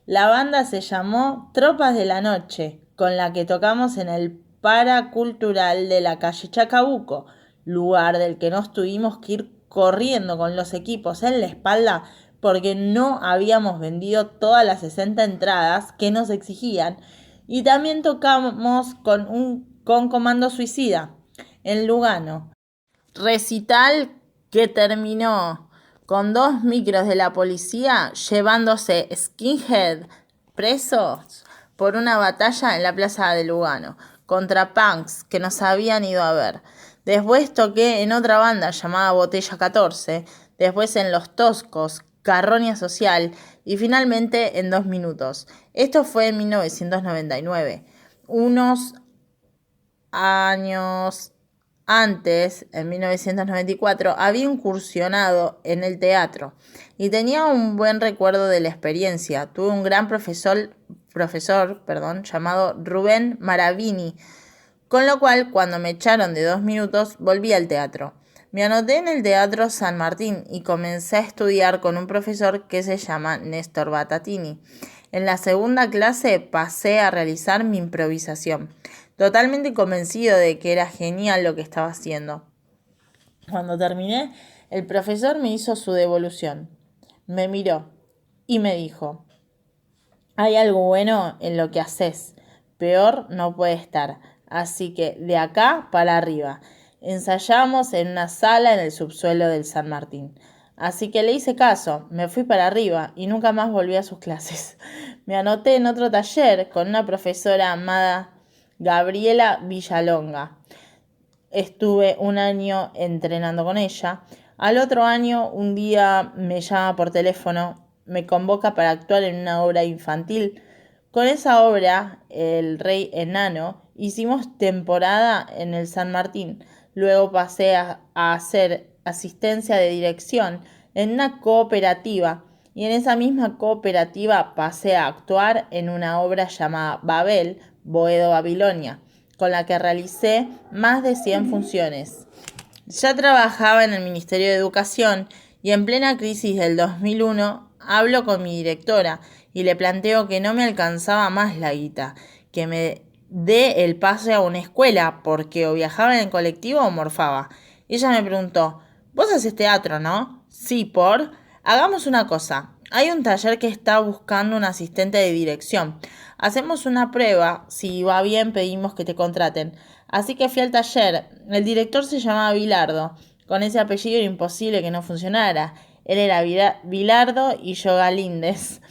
La banda se llamó Tropas de la Noche, con la que tocamos en el Paracultural de la calle Chacabuco, lugar del que nos tuvimos que ir corriendo con los equipos en la espalda porque no habíamos vendido todas las 60 entradas que nos exigían, y también tocamos con Comando Suicida en Lugano. Recital que terminó con 2 micros de la policía llevándose skinhead presos por una batalla en la plaza de Lugano contra punks que nos habían ido a ver. Después toqué en otra banda llamada Botella 14, después en Los Toscos, Carroña Social y finalmente en 2 minutos. Esto fue en 1999. Unos años antes, en 1994, había incursionado en el teatro y tenía un buen recuerdo de la experiencia. Tuve un gran profesor llamado Rubén Maravini, con lo cual cuando me echaron de 2 minutos volví al teatro. Me anoté en el Teatro San Martín y comencé a estudiar con un profesor que se llama Néstor Batatini. En la segunda clase pasé a realizar mi improvisación, totalmente convencido de que era genial lo que estaba haciendo. Cuando terminé, el profesor me hizo su devolución. Me miró y me dijo: hay algo bueno en lo que haces, peor no puede estar, así que de acá para arriba. Ensayamos en una sala en el subsuelo del San Martín. Así que le hice caso, me fui para arriba y nunca más volví a sus clases. Me anoté en otro taller con una profesora amada Gabriela Villalonga. Estuve 1 año entrenando con ella. Al otro año, un día me llama por teléfono, me convoca para actuar en una obra infantil. Con esa obra, El Rey Enano, hicimos temporada en el San Martín. Luego pasé a hacer asistencia de dirección en una cooperativa y en esa misma cooperativa pasé a actuar en una obra llamada Babel, Boedo Babilonia, con la que realicé más de 100 funciones. Ya trabajaba en el Ministerio de Educación y en plena crisis del 2001 hablo con mi directora y le planteo que no me alcanzaba más la guita, que me dé el pase a una escuela porque o viajaba en el colectivo o morfaba. Ella me preguntó: ¿vos haces teatro, no? Sí, ¿por? Hagamos una cosa. Hay un taller que está buscando un asistente de dirección. Hacemos una prueba. Si va bien, pedimos que te contraten. Así que fui al taller. El director se llamaba Bilardo. Con ese apellido era imposible que no funcionara. Él era Bilardo y yo Galíndez.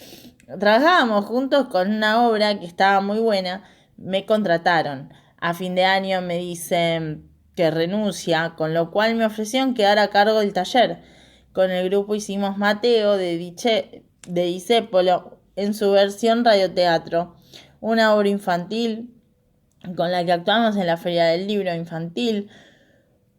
Trabajábamos juntos con una obra que estaba muy buena. Me contrataron. A fin de año me dicen que renuncia, con lo cual me ofrecieron quedar a cargo del taller. Con el grupo hicimos Mateo de Discépolo en su versión radioteatro, una obra infantil con la que actuamos en la Feria del Libro Infantil,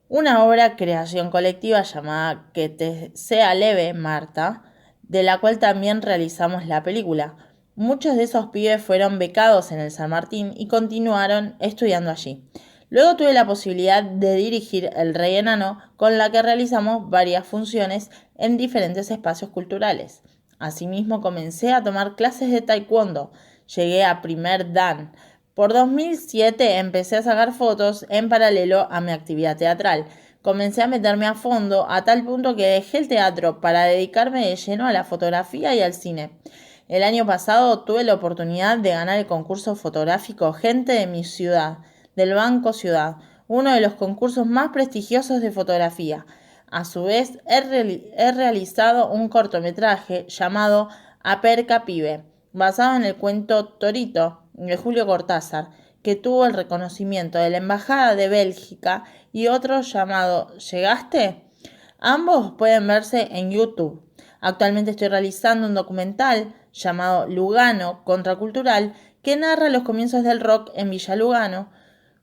una obra creación colectiva llamada Que te sea leve, Marta, de la cual también realizamos la película. Muchos de esos pibes fueron becados en el San Martín y continuaron estudiando allí. Luego tuve la posibilidad de dirigir El Rey Enano, con la que realizamos varias funciones en diferentes espacios culturales. Asimismo comencé a tomar clases de taekwondo. Llegué a primer dan. Por 2007 empecé a sacar fotos en paralelo a mi actividad teatral. Comencé a meterme a fondo a tal punto que dejé el teatro para dedicarme de lleno a la fotografía y al cine. El año pasado tuve la oportunidad de ganar el concurso fotográfico Gente de mi ciudad, del Banco Ciudad, uno de los concursos más prestigiosos de fotografía. A su vez, he realizado un cortometraje llamado Aperca Pibe, basado en el cuento Torito de Julio Cortázar, que tuvo el reconocimiento de la Embajada de Bélgica, y otro llamado ¿Llegaste? Ambos pueden verse en YouTube. Actualmente estoy realizando un documental llamado Lugano Contracultural, que narra los comienzos del rock en Villa Lugano.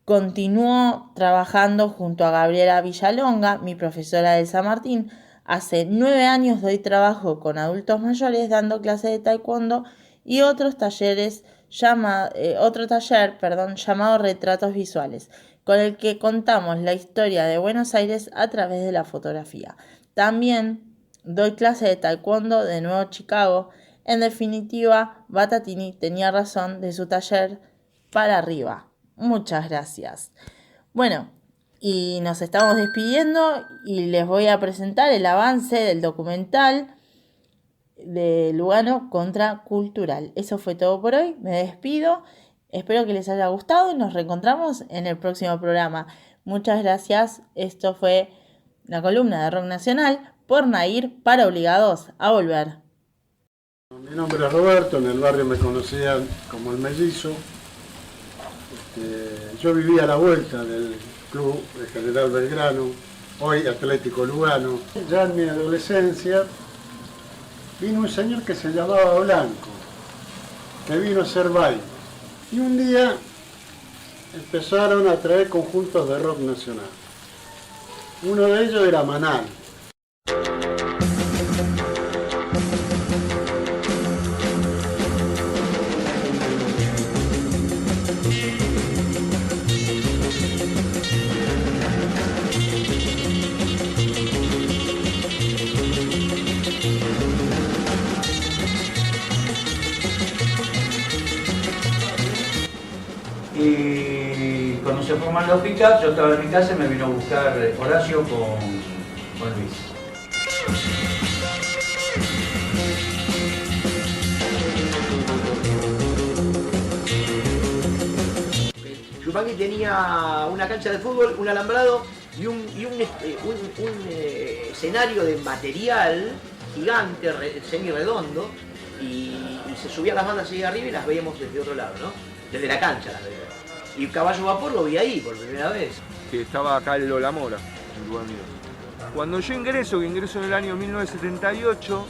Continúo trabajando junto a Gabriela Villalonga, mi profesora del San Martín. Hace 9 años doy trabajo con adultos mayores dando clases de taekwondo y otro taller llamado Retratos Visuales, con el que contamos la historia de Buenos Aires a través de la fotografía. También doy clases de taekwondo de Nuevo Chicago. En definitiva, Batatini tenía razón de su taller para arriba. Muchas gracias. Bueno, y nos estamos despidiendo y les voy a presentar el avance del documental de Lugano Contracultural. Eso fue todo por hoy. Me despido. Espero que les haya gustado y nos reencontramos en el próximo programa. Muchas gracias. Esto fue la columna de Rock Nacional por Nair para Obligados a Volver. Mi nombre es Roberto, en el barrio me conocían como el Mellizo. Yo vivía a la vuelta del club de General Belgrano, hoy Atlético Lugano. Ya en mi adolescencia vino un señor que se llamaba Blanco, que vino a hacer baile. Y un día empezaron a traer conjuntos de rock nacional. Uno de ellos era Manal. Y cuando se forman los pick-ups, yo estaba en mi casa y me vino a buscar Horacio con Luis. Yupanqui tenía una cancha de fútbol, un alambrado y un escenario de material gigante, semi-redondo, y se subían las bandas ahí arriba y las veíamos desde otro lado, ¿no? Desde la cancha las veíamos. Y Caballo Vapor lo vi ahí por primera vez. Que estaba acá el Lola Mora, en lugar mío. Cuando yo ingreso en el año 1978,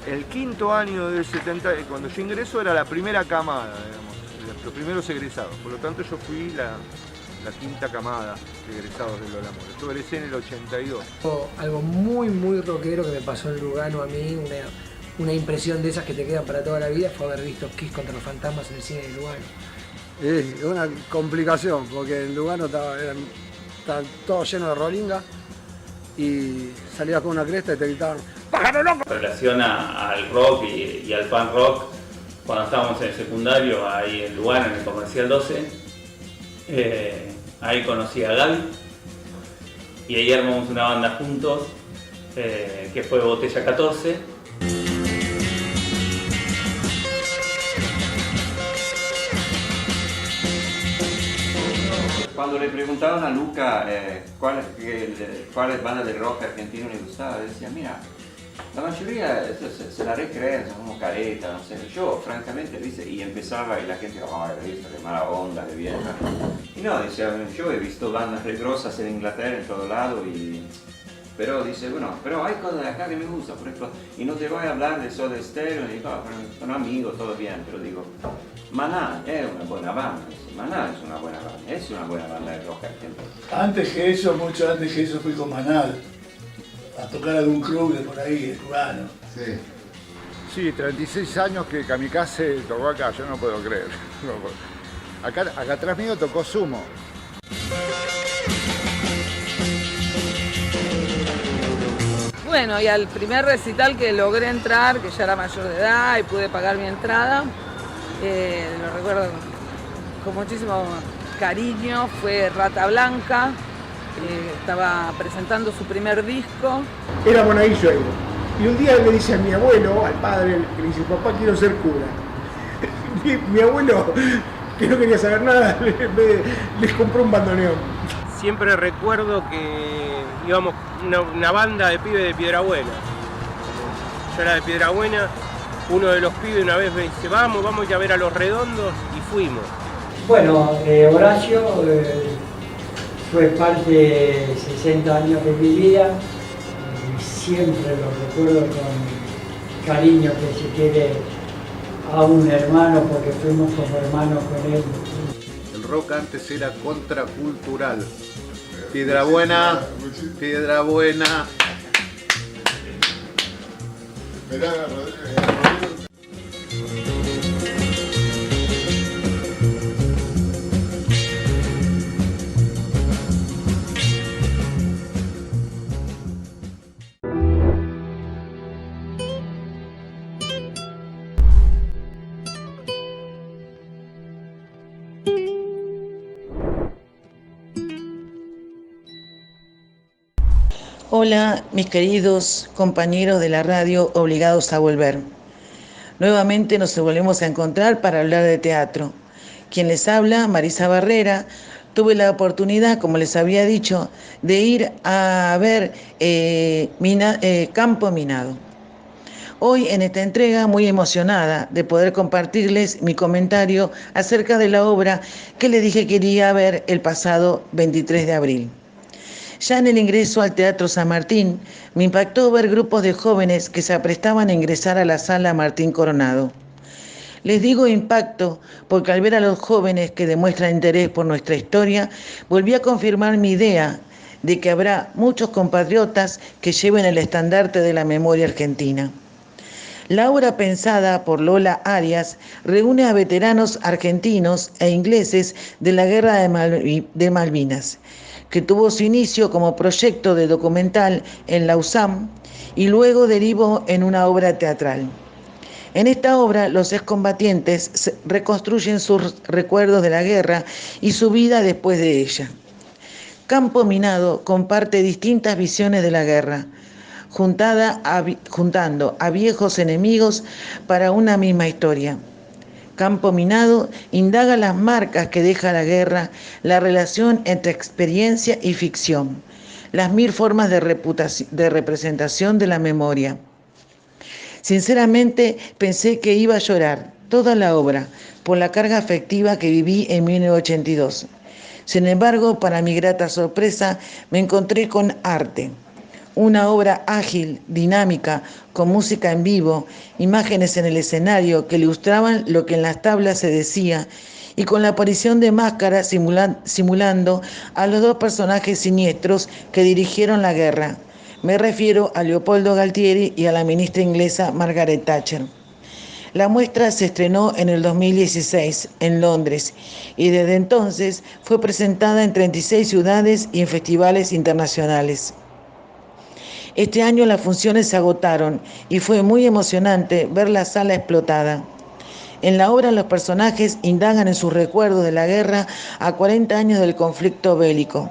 el quinto año del 70, cuando yo ingreso era la primera camada, digamos, los primeros egresados. Por lo tanto yo fui la quinta camada de egresados del Lola Mora. Yo egresé en el 82. Algo muy muy rockero que me pasó en Lugano a mí, una impresión de esas que te quedan para toda la vida, fue haber visto Kiss contra los Fantasmas en el cine de Lugano. Es una complicación, porque en Lugano estaba todo lleno de rolinga y salías con una cresta y te gritaban ¡Pájaro loco! En relación al rock y al punk rock, cuando estábamos en el secundario, ahí en Lugano, en el Comercial 12, ahí conocí a Gaby y ahí armamos una banda juntos, que fue Botella 14. Cuando le preguntaban a Luca cuáles bandas de rock argentino le gustaba, decía, mira, la mayoría se la recrean, son como caretas, no sé. Yo, francamente, dice, y empezaba y la gente, de mala onda, de vieja. Y no, decía, yo he visto bandas re grosas en Inglaterra, en todo lado, pero dice, bueno, pero hay cosas de acá que me gustan, por ejemplo, y no te voy a hablar de Soda Stereo, y digo, son amigos, todo bien, pero digo, Maná es una buena banda, Maná es una buena banda de rock argentino. Mucho antes que eso fui con Manal a tocar a algún club de por ahí, de cubano. Sí, 36 años que Kamikaze tocó acá, yo no puedo creer. Acá atrás mío tocó Sumo. Bueno, y al primer recital que logré entrar, que ya era mayor de edad y pude pagar mi entrada, lo recuerdo con muchísimo cariño, fue Rata Blanca, estaba presentando su primer disco. Era monaguillo ahí. Y un día le dice a mi abuelo, al padre, le dice, papá, quiero ser cura. Y mi abuelo, que no quería saber nada, les compró un bandoneón. Siempre recuerdo que íbamos una banda de pibes de Piedrabuena. Yo era de Piedrabuena, uno de los pibes una vez me dice, vamos a ir a ver a Los Redondos, y fuimos. Bueno, Horacio fue parte de 60 años de mi vida y siempre lo recuerdo con cariño, que se quiere a un hermano porque fuimos como hermanos con él. El rock antes era contracultural. Piedrabuena. Hola, mis queridos compañeros de la radio Obligados a Volver. Nuevamente nos volvemos a encontrar para hablar de teatro. Quien les habla, Marisa Barrera. Tuve la oportunidad, como les había dicho, de ir a ver Campo Minado. Hoy en esta entrega muy emocionada de poder compartirles mi comentario acerca de la obra que les dije que iría a ver el pasado 23 de abril. Ya en el ingreso al Teatro San Martín, me impactó ver grupos de jóvenes que se aprestaban a ingresar a la sala Martín Coronado. Les digo impacto porque al ver a los jóvenes que demuestran interés por nuestra historia, volví a confirmar mi idea de que habrá muchos compatriotas que lleven el estandarte de la memoria argentina. La obra, pensada por Lola Arias, reúne a veteranos argentinos e ingleses de la Guerra de Malvinas, que tuvo su inicio como proyecto de documental en la USAM y luego derivó en una obra teatral. En esta obra, los excombatientes reconstruyen sus recuerdos de la guerra y su vida después de ella. Campo Minado comparte distintas visiones de la guerra, juntando a viejos enemigos para una misma historia. Campo Minado indaga las marcas que deja la guerra, la relación entre experiencia y ficción, las 1000 formas de representación de la memoria. Sinceramente pensé que iba a llorar toda la obra por la carga afectiva que viví en 1982. Sin embargo, para mi grata sorpresa, me encontré con arte. Una obra ágil, dinámica, con música en vivo, imágenes en el escenario que ilustraban lo que en las tablas se decía y con la aparición de máscaras simulando a los 2 personajes siniestros que dirigieron la guerra. Me refiero a Leopoldo Galtieri y a la ministra inglesa Margaret Thatcher. La muestra se estrenó en el 2016 en Londres y desde entonces fue presentada en 36 ciudades y en festivales internacionales. Este año las funciones se agotaron y fue muy emocionante ver la sala explotada. En la obra los personajes indagan en sus recuerdos de la guerra a 40 años del conflicto bélico.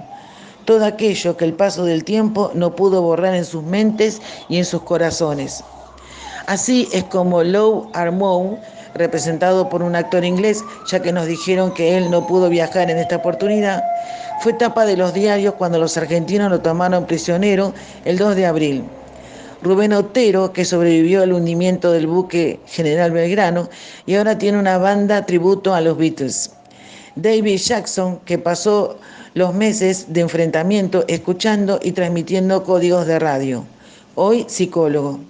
Todo aquello que el paso del tiempo no pudo borrar en sus mentes y en sus corazones. Así es como Lou Armour representado por un actor inglés, ya que nos dijeron que él no pudo viajar en esta oportunidad, fue tapa de los diarios cuando los argentinos lo tomaron prisionero el 2 de abril. Rubén Otero, que sobrevivió al hundimiento del buque General Belgrano y ahora tiene una banda tributo a los Beatles. David Jackson, que pasó los meses de enfrentamiento escuchando y transmitiendo códigos de radio, hoy psicólogo.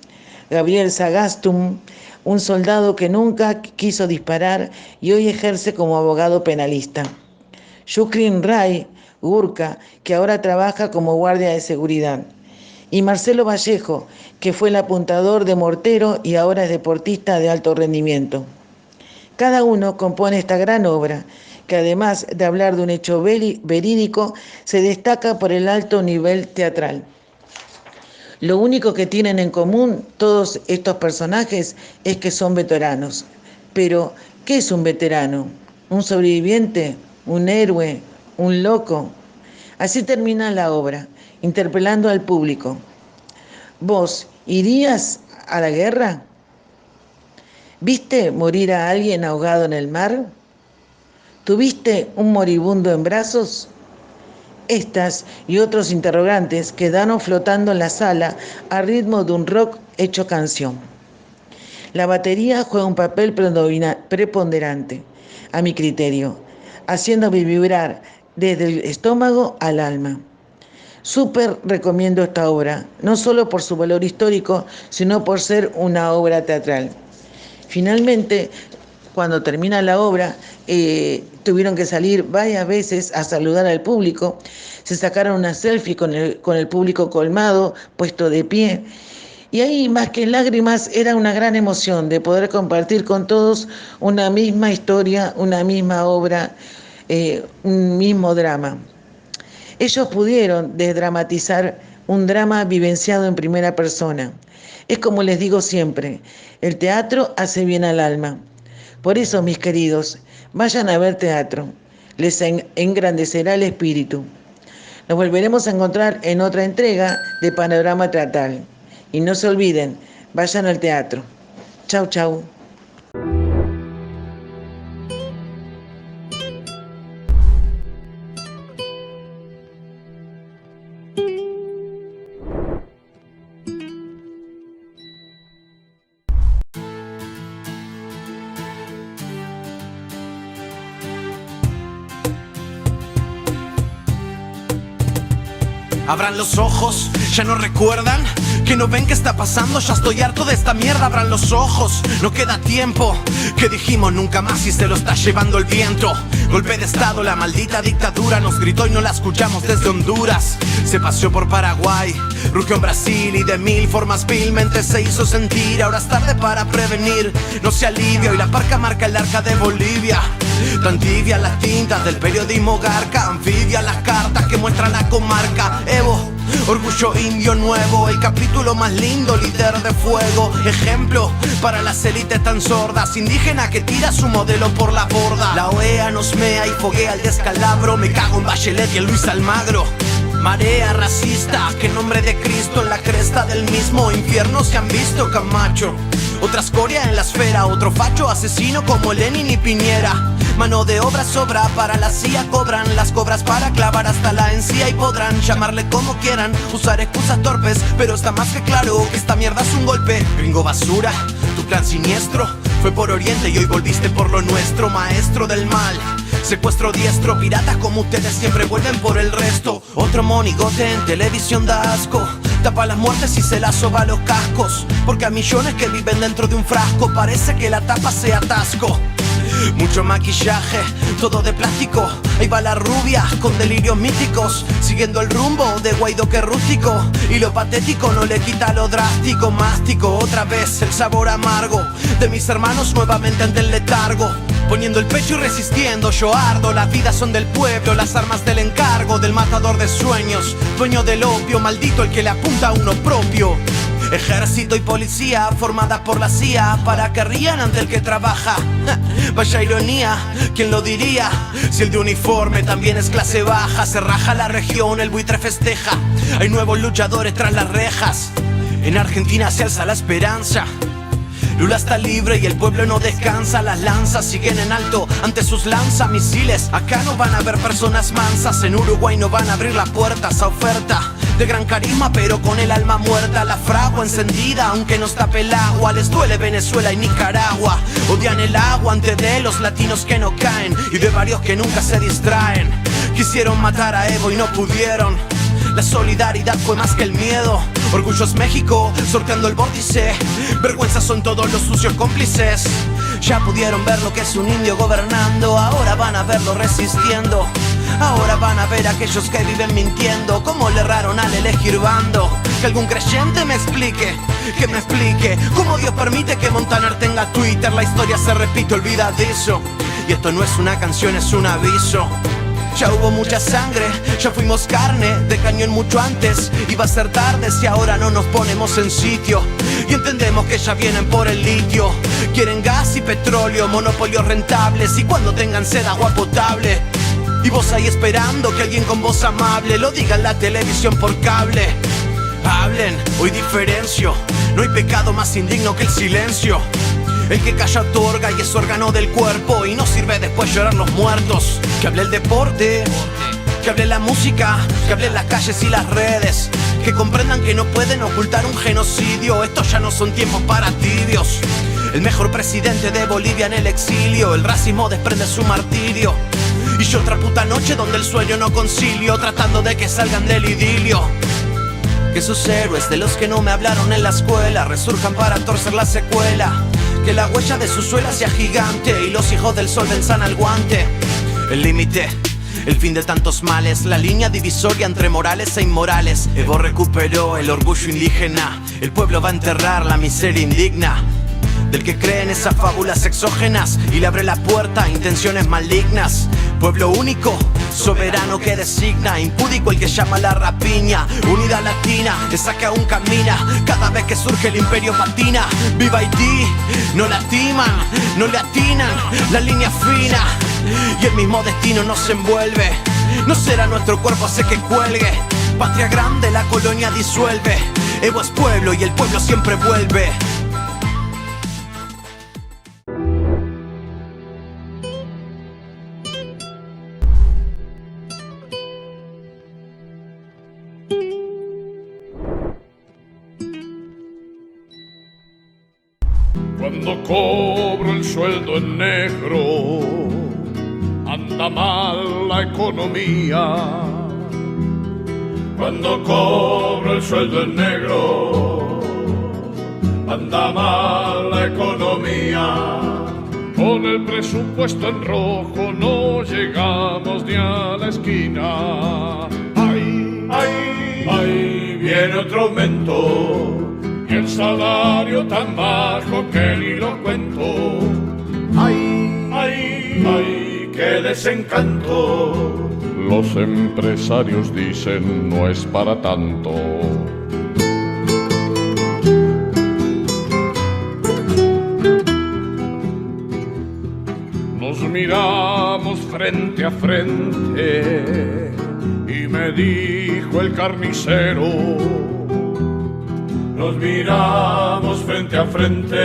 Gabriel Sagastum, un soldado que nunca quiso disparar y hoy ejerce como abogado penalista. Shukrin Ray Gurka, que ahora trabaja como guardia de seguridad. Y Marcelo Vallejo, que fue el apuntador de mortero y ahora es deportista de alto rendimiento. Cada uno compone esta gran obra, que además de hablar de un hecho verídico, se destaca por el alto nivel teatral. Lo único que tienen en común todos estos personajes es que son veteranos. Pero, ¿qué es un veterano? ¿Un sobreviviente? ¿Un héroe? ¿Un loco? Así termina la obra, interpelando al público. ¿Vos irías a la guerra? ¿Viste morir a alguien ahogado en el mar? ¿Tuviste un moribundo en brazos? Estas y otros interrogantes quedaron flotando en la sala a ritmo de un rock hecho canción. La batería juega un papel preponderante, a mi criterio, haciéndome vibrar desde el estómago al alma. Súper recomiendo esta obra, no solo por su valor histórico, sino por ser una obra teatral. Finalmente, cuando termina la obra, tuvieron que salir varias veces a saludar al público, se sacaron una selfie con el público colmado, puesto de pie, y ahí más que lágrimas era una gran emoción de poder compartir con todos una misma historia, una misma obra, un mismo drama. Ellos pudieron desdramatizar un drama vivenciado en primera persona. Es como les digo siempre, el teatro hace bien al alma. Por eso, mis queridos, vayan a ver teatro, les engrandecerá el espíritu. Nos volveremos a encontrar en otra entrega de Panorama Teatral. Y no se olviden, vayan al teatro. Chau, chau. Abran los ojos, ya no recuerdan, que no ven qué está pasando, ya estoy harto de esta mierda. Abran los ojos, no queda tiempo, que dijimos nunca más y se lo está llevando el viento. Golpe de estado, la maldita dictadura nos gritó y no la escuchamos desde Honduras. Se paseó por Paraguay, rugió en Brasil y de mil formas vilmente se hizo sentir. Ahora es tarde para prevenir, no se alivia, hoy la parca marca el arca de Bolivia. Tan tibia las tintas del periodismo garca, anfibia las cartas que muestra la comarca. Evo, orgullo indio nuevo, el capítulo más lindo, líder de fuego. Ejemplo para las élites tan sordas, indígena que tira su modelo por la borda. La OEA nos mea y foguea el descalabro, me cago en Bachelet y en Luis Almagro. Marea racista, que en nombre de Cristo en la cresta del mismo infierno se han visto, Camacho. Otra escoria en la esfera, otro facho asesino como Lenin y Piñera. Mano de obra sobra para la CIA, cobran las cobras para clavar hasta la encía. Y podrán llamarle como quieran, usar excusas torpes, pero está más que claro que esta mierda es un golpe. Gringo basura, tu plan siniestro fue por Oriente y hoy volviste por lo nuestro. Maestro del mal, secuestro diestro, piratas como ustedes siempre vuelven por el resto. Otro monigote en televisión da asco, tapa las muertes y se la soba los cascos, porque a millones que viven dentro de un frasco parece que la tapa sea atasco. Mucho maquillaje, todo de plástico. Ahí va la rubia con delirios míticos, siguiendo el rumbo de Guaidó que rústico. Y lo patético no le quita lo drástico. Mástico otra vez el sabor amargo de mis hermanos nuevamente ante el letargo. Poniendo el pecho y resistiendo, yo ardo. Las vidas son del pueblo, las armas del encargo, del matador de sueños, dueño del opio, maldito el que le apunta a uno propio. Ejército y policía formada por la CIA para que rían ante el que trabaja. Vaya ironía, ¿quién lo diría? Si el de uniforme también es clase baja. Se raja la región, el buitre festeja. Hay nuevos luchadores tras las rejas. En Argentina se alza la esperanza. Lula está libre y el pueblo no descansa. Las lanzas siguen en alto ante sus lanzamisiles. Acá no van a haber personas mansas. En Uruguay no van a abrir las puertas a oferta de gran carisma, pero con el alma muerta. La fragua encendida, aunque nos tape el agua. Les duele Venezuela y Nicaragua. Odian el aguante de los latinos que no caen y de varios que nunca se distraen. Quisieron matar a Evo y no pudieron. La solidaridad fue más que el miedo. Orgullo es México, sorteando el vórtice. Vergüenza son todos los sucios cómplices. Ya pudieron ver lo que es un indio gobernando. Ahora van a verlo resistiendo. Ahora van a ver a aquellos que viven mintiendo. Cómo le erraron al elegir bando. Que algún creyente me explique, que me explique cómo Dios permite que Montaner tenga Twitter. La historia se repite olvidadizo. Y esto no es una canción, es un aviso. Ya hubo mucha sangre, ya fuimos carne de cañón mucho antes. Iba a ser tarde si ahora no nos ponemos en sitio. Y entendemos que ya vienen por el litio. Quieren gas y petróleo, monopolios rentables. Y cuando tengan sed, agua potable. Y vos ahí esperando que alguien con voz amable lo diga en la televisión por cable. Hablen, hoy diferencio. No hay pecado más indigno que el silencio. El que calla otorga y es órgano del cuerpo. Y no sirve después llorar los muertos. Que hable el deporte, que hable la música, que hable las calles y las redes. Que comprendan que no pueden ocultar un genocidio. Estos ya no son tiempos para tibios. El mejor presidente de Bolivia en el exilio. El racismo desprende su martirio. Y yo otra puta noche donde el sueño no concilio, tratando de que salgan del idilio. Que sus héroes, de los que no me hablaron en la escuela, resurjan para torcer la secuela. Que la huella de su suela sea gigante y los hijos del sol venzan al guante. El límite, el fin de tantos males, la línea divisoria entre morales e inmorales. Evo recuperó el orgullo indígena. El pueblo va a enterrar la miseria indigna del que cree en esas fábulas exógenas y le abre la puerta a intenciones malignas. Pueblo único, soberano que designa, impúdico el que llama la rapiña. Unidad latina, esa que aún camina cada vez que surge el imperio patina. Viva Haití, no latiman, no le atinan la línea fina. Y el mismo destino nos envuelve. No será nuestro cuerpo hace que cuelgue. Patria grande, la colonia disuelve. Evo es pueblo y el pueblo siempre vuelve. Cuando cobro el sueldo en negro, anda mal la economía. Cuando cobro el sueldo en negro, anda mal la economía. Con el presupuesto en rojo no llegamos ni a la esquina. ¡Ay, ay, ay! Viene otro aumento. El salario tan bajo que ni lo cuento. Ay, ay, ay, qué desencanto. Los empresarios dicen no es para tanto. Nos miramos frente a frente y me dijo el carnicero. Nos miramos frente a frente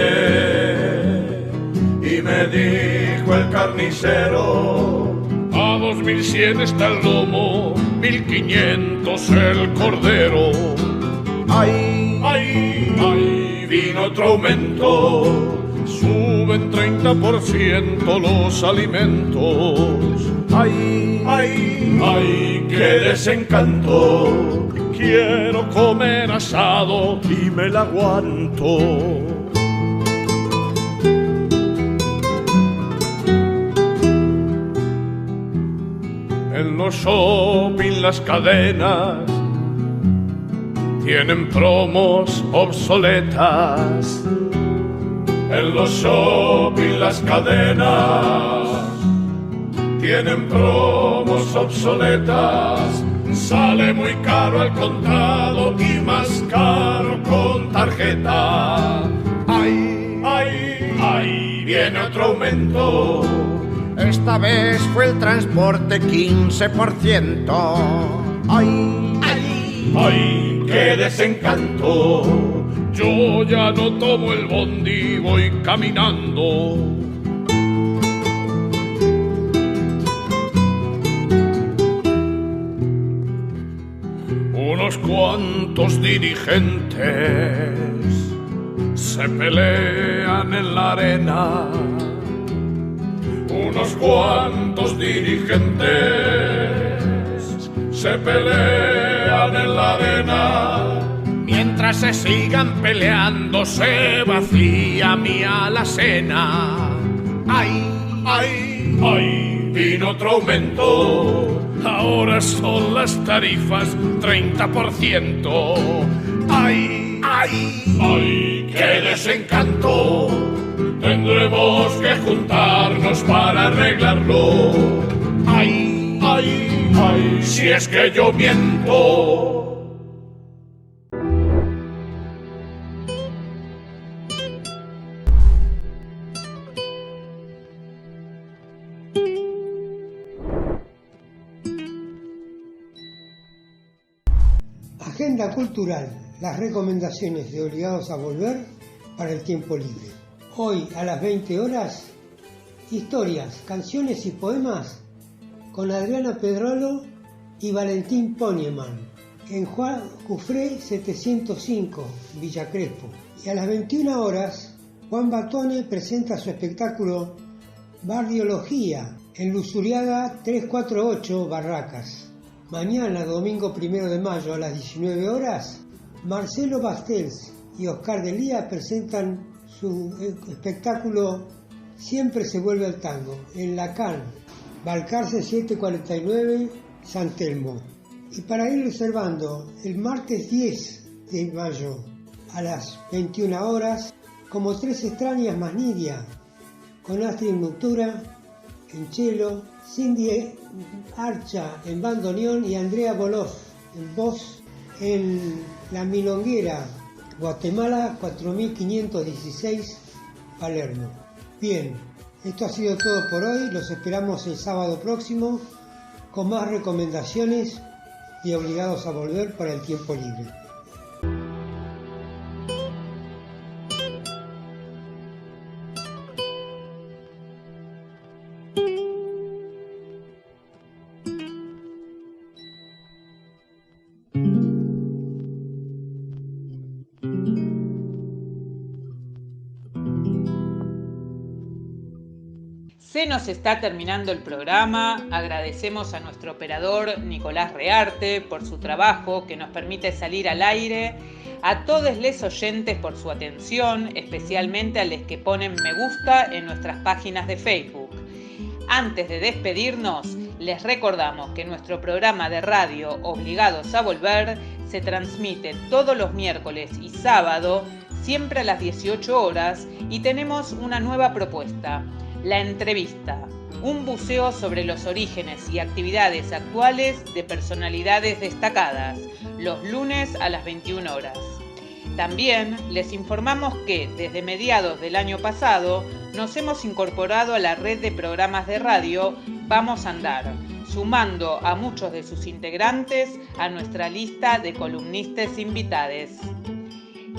y me dijo el carnicero: a 2100 está el lomo, 1500 el cordero. Ay, ay, ay, vino otro aumento, suben 30% los alimentos. Ay, ay, ay, qué desencanto. Quiero comer asado y me la aguanto. En los shopping las cadenas tienen promos obsoletas. En los shopping las cadenas tienen promos obsoletas. Sale muy caro al contado y más caro con tarjeta. Ay, ay, ay, viene otro aumento. Esta vez fue el transporte 15%. Ay, ay, ay, qué desencanto. Yo ya no tomo el bondi, voy caminando. Unos cuantos dirigentes se pelean en la arena. Unos cuantos dirigentes se pelean en la arena. Mientras se sigan peleando se vacía mi alacena. ¡Ay, ay, ay! Vino otro aumento. Ahora son las tarifas 30%. ¡Ay, ay, ay! ¡Qué desencanto! Tendremos que juntarnos para arreglarlo. ¡Ay, ay, ay! Si es que yo miento. Agenda cultural, las recomendaciones de Obligados a Volver para el tiempo libre. Hoy a las 20 horas, historias, canciones y poemas con Adriana Pedrolo y Valentín Ponieman en Juan Cufré 705, Villa Crespo. Y a las 21 horas, Juan Batone presenta su espectáculo Bardiología en Luzuriaga 348, Barracas. Mañana, domingo 1 de mayo, a las 19 horas, Marcelo Bastells y Oscar Delía presentan su espectáculo Siempre se vuelve al tango, en Lacan, Balcarce 749, San Telmo. Y para ir reservando, el martes 10 de mayo, a las 21 horas, Como tres extrañas más Nidia, con Astrid Noctura en cello, Cindy Archa en bandoneón y Andrea Boloff en voz en La Milonguera, Guatemala 4516, Palermo. Bien, esto ha sido todo por hoy, los esperamos el sábado próximo con más recomendaciones y Obligados a Volver para el tiempo libre. Se nos está terminando el programa, agradecemos a nuestro operador Nicolás Rearte por su trabajo que nos permite salir al aire, a todos les oyentes por su atención, especialmente a los que ponen me gusta en nuestras páginas de Facebook. Antes de despedirnos, les recordamos que nuestro programa de radio Obligados a Volver se transmite todos los miércoles y sábado, siempre a las 18 horas, y tenemos una nueva propuesta. La entrevista, un buceo sobre los orígenes y actividades actuales de personalidades destacadas, los lunes a las 21 horas. También les informamos que desde mediados del año pasado nos hemos incorporado a la red de programas de radio Vamos a Andar, sumando a muchos de sus integrantes a nuestra lista de columnistas invitados.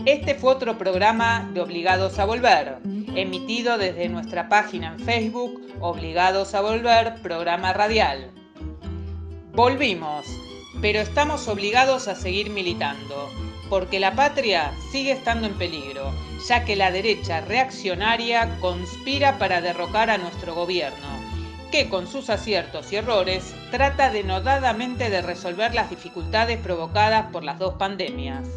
Este fue otro programa de Obligados a Volver, emitido desde nuestra página en Facebook, Obligados a Volver, programa radial. Volvimos, pero estamos obligados a seguir militando, porque la patria sigue estando en peligro, ya que la derecha reaccionaria conspira para derrocar a nuestro gobierno, que con sus aciertos y errores trata denodadamente de resolver las dificultades provocadas por las dos pandemias.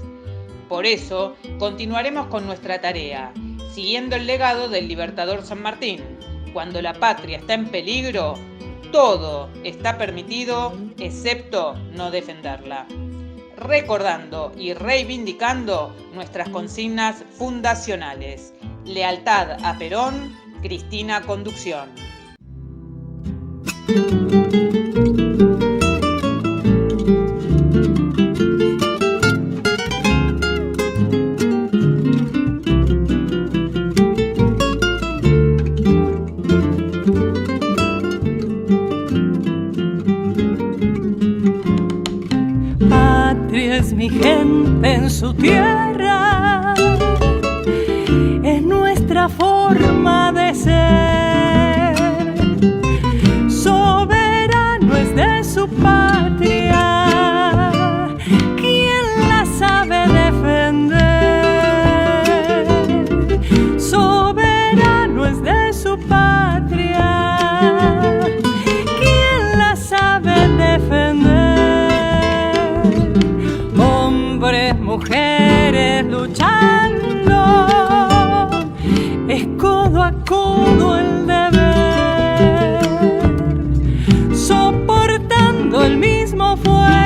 Por eso, continuaremos con nuestra tarea, siguiendo el legado del Libertador San Martín. Cuando la patria está en peligro, todo está permitido, excepto no defenderla. Recordando y reivindicando nuestras consignas fundacionales. Lealtad a Perón, Cristina Conducción. Patria es mi gente en su tierra, otra forma de ser. Soberano es de su patria, quien la sabe defender. Soberano es de su patria, quien la sabe defender. Hombres, mujeres luchando, es codo a codo el deber, soportando el mismo fuego.